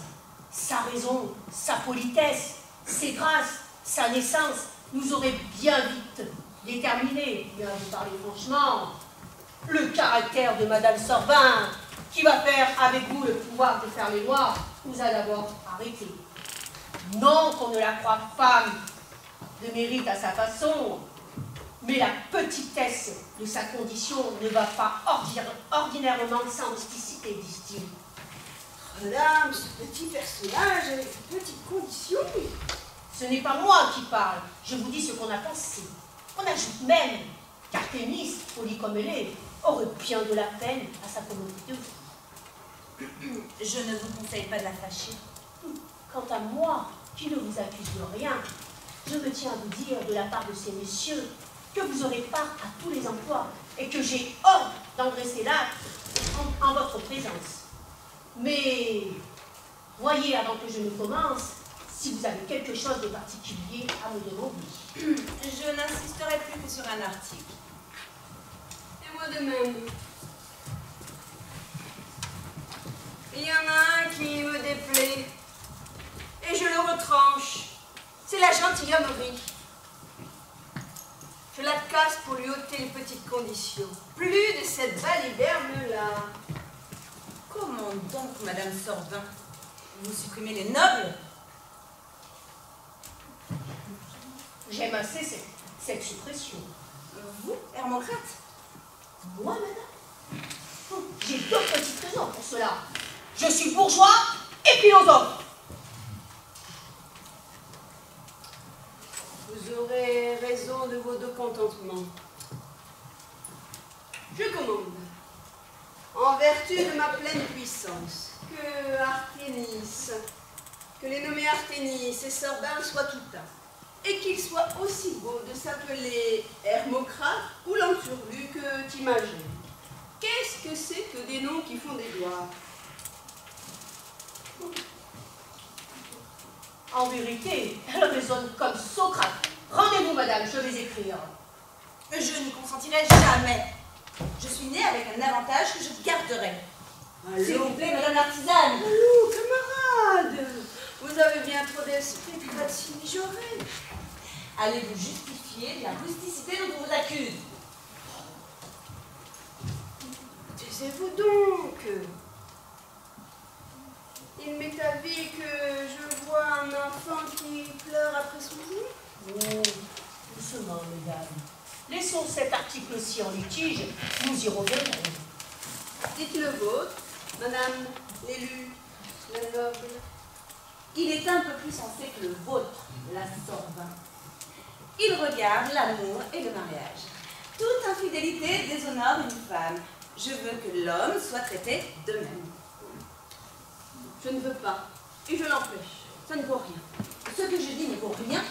Sa raison, sa politesse, ses grâces, sa naissance nous auraient bien vite déterminé, bien vous parler franchement, le caractère de Madame Sorbin, qui va faire avec vous le pouvoir de faire les lois, nous a d'abord arrêtés. Non qu'on ne la croie femme de mérite à sa façon, mais la petitesse de sa condition ne va pas ordinairement sans mysticité, disent-ils. Madame, ce petit personnage avec ses petites conditions. Ce n'est pas moi qui parle, je vous dis ce qu'on a pensé. On ajoute même qu'Artémis, folie comme elle est, aurait bien de la peine à sa commodité. Je ne vous conseille pas de la fâcher. Quant à moi, qui ne vous accuse de rien, je me tiens à vous dire de la part de ces messieurs que vous aurez part à tous les emplois et que j'ai ordre d'engraisser là en votre présence. Mais voyez avant que je ne commence si vous avez quelque chose de particulier à me demander. Je n'insisterai plus que sur un article. Et moi de même. Il y en a un qui me déplaît. Et je le retranche. C'est la gentilhommerie. Je la casse pour lui ôter les petites conditions. Plus de cette baliberne-là. Comment donc, Madame Sorbin? Vous supprimez les nobles? J'aime assez cette suppression. Vous, Hermocrate? Moi, madame? J'ai deux petites raisons pour cela. Je suis bourgeois et philosophe. Vous aurez raison de vos deux contentements. Je commande, en vertu de ma pleine puissance, que Arténis, que les nommés Arténis et Sorbin soient tout un, et qu'il soit aussi beau de s'appeler Hermocrate ou Lenturlu que Timagène. Qu'est-ce que c'est que des noms qui font des gloires? En vérité, elle raisonne comme Socrate. Rendez-vous, madame, je vais écrire. Je n'y consentirai jamais. Je suis née avec un avantage que je garderai. S'il vous plaît, madame l'artisane. Allô, camarade, vous avez bien trop d'esprit pour être si mijauré. Allez vous justifier de la rusticité dont on vous accuse. Des pensez-vous donc? Il m'est avis que je vois un enfant qui pleure après son jour. Oh, doucement, mesdames. Laissons cet article-ci en litige, nous y reviendrons. Dites le vôtre, madame l'élu, la noble. Il est un peu plus sensé que le vôtre, la Sorbin. Il regarde l'amour et le mariage. Toute infidélité déshonore une femme. Je veux que l'homme soit traité de même. Je ne veux pas, et je l'empêche. Ça ne vaut rien. Ce que je dis ne vaut rien.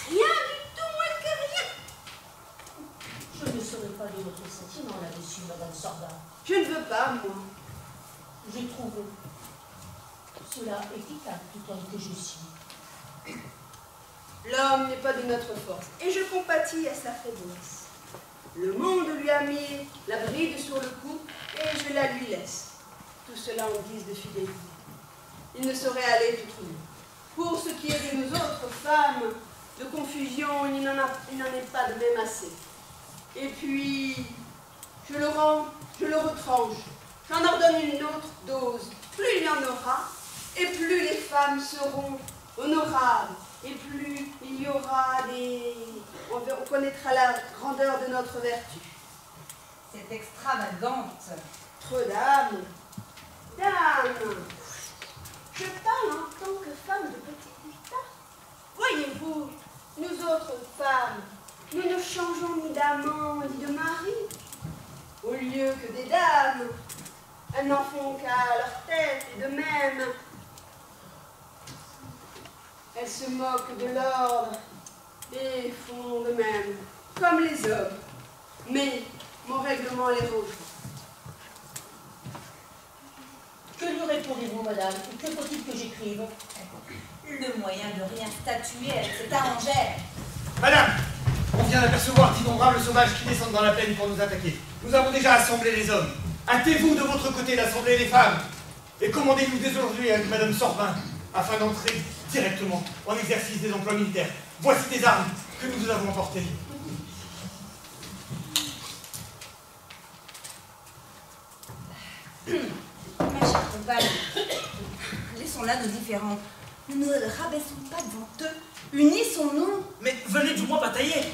Rien du tout moins que rien. Je ne serai pas de votre sentiment là-dessus, madame Sorbin. Je ne veux pas, moi. Je trouve cela équitable tout homme que je suis. L'homme n'est pas de notre force, et je compatis à sa faiblesse. Le monde lui a mis la bride sur le cou, et je la lui laisse. Tout cela en guise de fidélité. Il ne saurait aller tout trouver. Pour ce qui est de nous autres femmes, de confusion, il n'en est pas de même assez. Et puis, je le retranche. J'en ordonne une autre dose. Plus il y en aura, et plus les femmes seront honorables, et plus il y aura des... On connaîtra la grandeur de notre vertu. C'est extravagante. Trop d'âme. Dame, je parle en tant que femme de petit état. Voyez-vous, nous autres femmes, nous ne changeons ni d'amant ni de mari. Au lieu que des dames, elles n'en font qu'à leur tête, et de même, elles se moquent de l'ordre et font de même, comme les hommes. Mais mon règlement les rejoint. Que lui répondez-vous, madame? Que faut-il que j'écrive? Le moyen de rien statuer avec cette arrangère. Madame, on vient d'apercevoir d'innombrables sauvages qui descendent dans la plaine pour nous attaquer. Nous avons déjà assemblé les hommes. Hâtez-vous de votre côté d'assembler les femmes. Et commandez-nous dès aujourd'hui avec madame Sorbin, afin d'entrer directement en exercice des emplois militaires. Voici des armes que nous vous avons emportées. Ma chère compagne, laissons là nos différends. Ne nous rabaissons pas devant eux. Unissons-nous. Mais venez du moins batailler.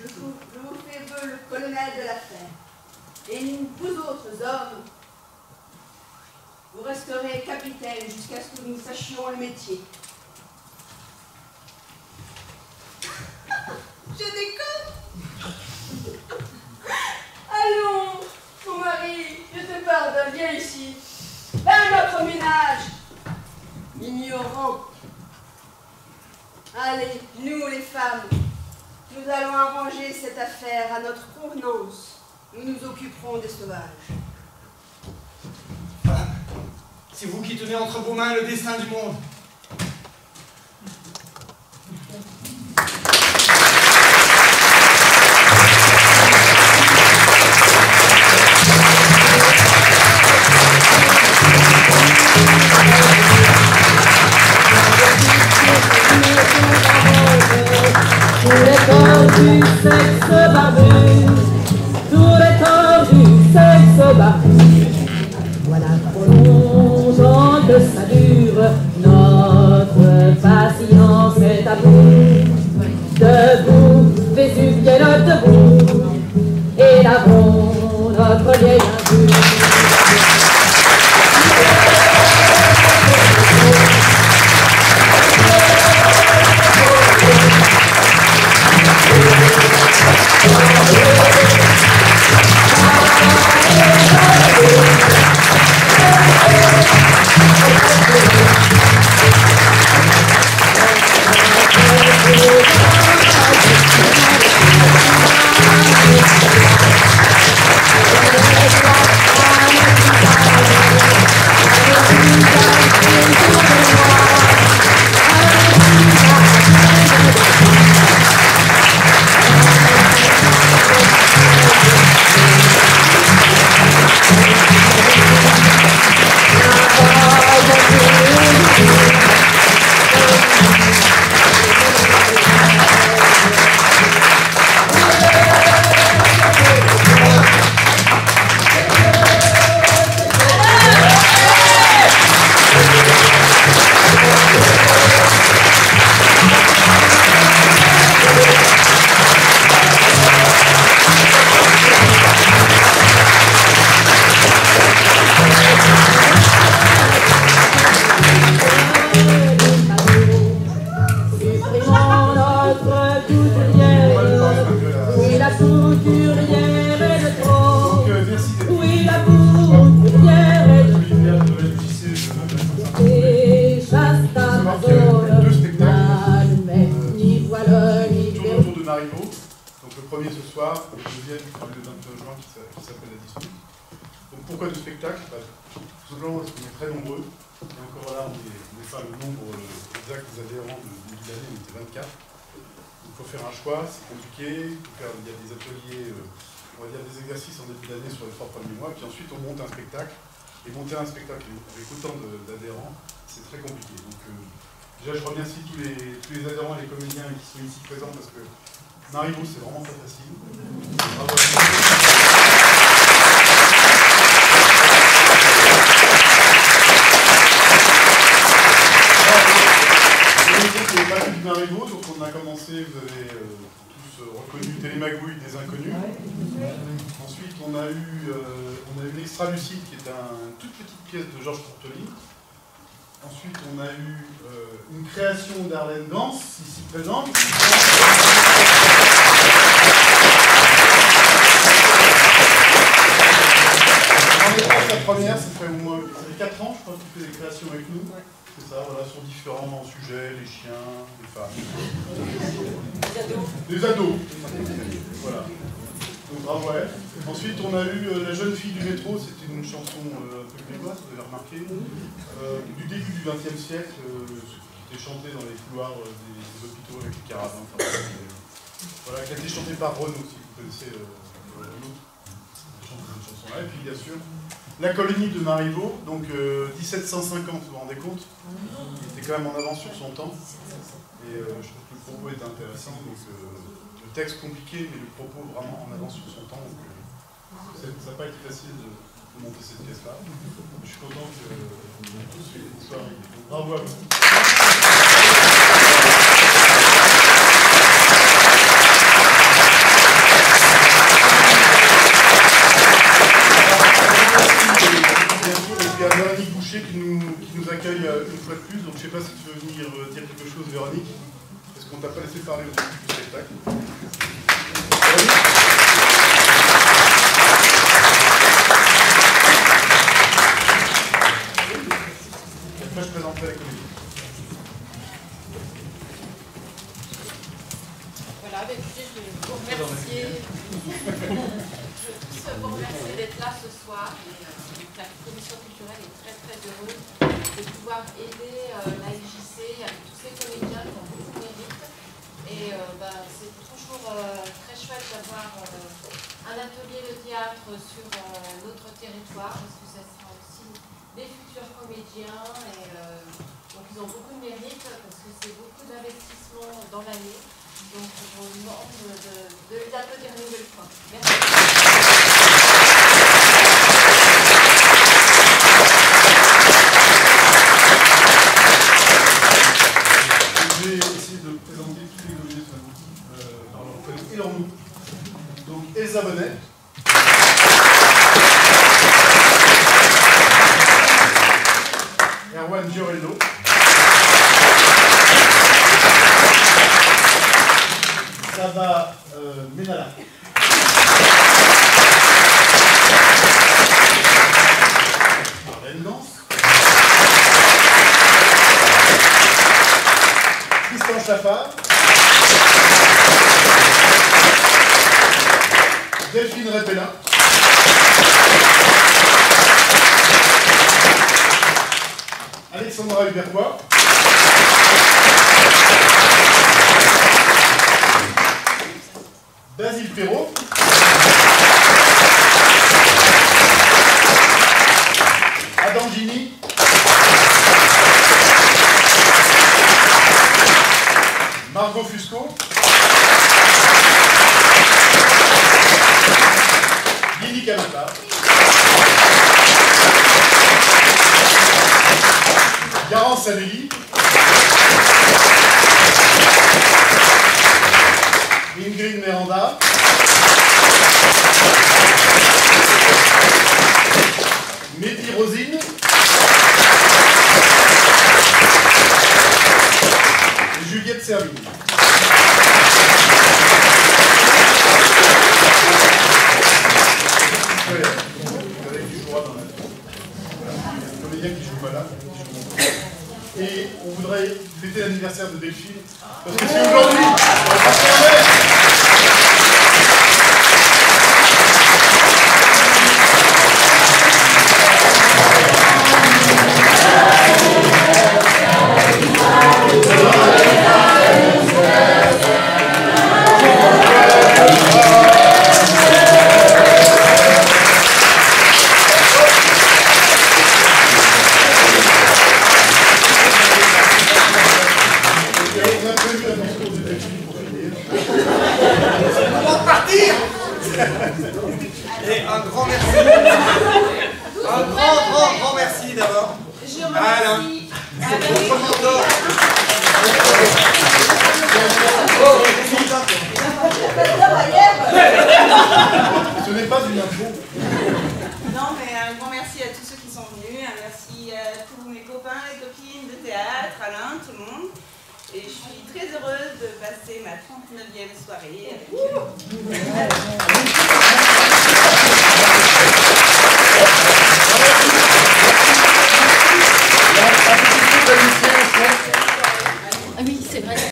Je vous fais vœu le colonel de l'affaire. Et vous autres hommes, vous resterez capitaine jusqu'à ce que nous sachions le métier. Je déconne. Allons, mon mari, je te pardonne, viens ici. Vers notre ménage. Ignorant. Allez, nous les femmes, nous allons arranger cette affaire à notre convenance. Nous nous occuperons des sauvages. Madame, c'est vous qui tenez entre vos mains le destin du monde. Tous les corps du sexe barbu, tous les corps du sexe barbu. Voilà prolongeant que ça dure, notre patience est à bout. Debout, Vésuvienne debout, et lavons notre vieille injure. couturière, oui la couturière est de trop, oui la couturière est de trop, et chaste Amazone, ni voile, ni tour autour de Marivaux. Donc le premier ce soir, et le deuxième le 22 juin qui s'appelle La Dispute. Donc pourquoi du spectacle? Tout simplement parce qu'on est très nombreux. Et encore là, on n'est pas le nombre exact des adhérents de début d'année, on était 24. Il faut faire un choix, c'est compliqué. Il y a des ateliers, on va dire des exercices en début d'année sur les 3 premiers mois. Puis ensuite, on monte un spectacle. Et monter un spectacle avec autant d'adhérents, c'est très compliqué. Donc déjà, je remercie tous les adhérents et les comédiens qui sont ici présents parce que Marivaux, c'est vraiment pas facile. Bravo. C'est pas que du Marivaux, donc on a commencé, vous avez tous reconnu Télémagouille des Inconnus. Ensuite, on a eu l'Extra Lucide, qui est une toute petite pièce de Georges Courteline. Ensuite, on a eu une création d'Arlène Danse, ici présente. La première, ça fait au moins 4 ans, je crois, que tu fais des créations avec nous. C'est ça, voilà, sur différents sujets, les chiens, les femmes. Les ados. Voilà. Donc bravo, ouais. Ensuite, on a eu La jeune fille du métro, c'était une chanson un peu grégoise, vous avez remarqué, du début du XXe siècle, qui était chantée dans les couloirs des hôpitaux avec les caravans. Enfin, voilà, qui a été chantée par Renaud, si vous connaissez Renaud. Cette chanson-là. Et puis, bien sûr, La colonie de Marivaux, donc 1750, vous vous rendez compte? Il était quand même en avance sur son temps. Et je trouve que le propos est intéressant. Donc, le texte compliqué, mais le propos vraiment en avance sur son temps. Donc, ça n'a pas été facile de monter cette pièce-là. Je suis content que tous soient arrivés. Donc, bravo à vous. Il y a Véronique Boucher qui nous accueille une fois de plus, donc je ne sais pas si tu veux venir dire quelque chose, Véronique, parce qu'on ne t'a pas laissé parler au début du spectacle. Véronique. Et après je présenterai la comédie. Voilà, écoutez, je vais vous remercier. Vous remercier d'être là ce soir. La commission culturelle est très très heureuse de pouvoir aider la FJC avec tous ces comédiens qui ont beaucoup de mérite. Et c'est toujours très chouette d'avoir un atelier de théâtre sur notre territoire, parce que ça sera aussi des futurs comédiens. Et donc ils ont beaucoup de mérite, parce que c'est beaucoup d'investissement dans l'année. Donc je vous demande de les applaudir une nouvelle fois. Merci. Je vais essayer de présenter tous les comédiens par leur prénom et leur nom. Donc Elsa Bonnet. Erwan Giorello. Saba Menala. Arlène Danse. Tristan Chaffard. Delphine Répellin. Alexandra Hubercois. Basile Perrault. Adam Gini. Margot Fusco. Lily Camata. Garance Amélie. Ingrid Miranda. Mehdi Rosine. Et Juliette Servigne. fêter l'anniversaire de Delphine. Parce que c'est aujourd'hui, Et un grand merci. Un grand merci d'abord. Je remercie ce n'est pas une info. Non, mais un grand merci à tous ceux qui sont venus, un merci à tous mes copains et copines de théâtre, Alain, tout le monde. Et je suis très heureuse de passer ma 39e soirée avec eux.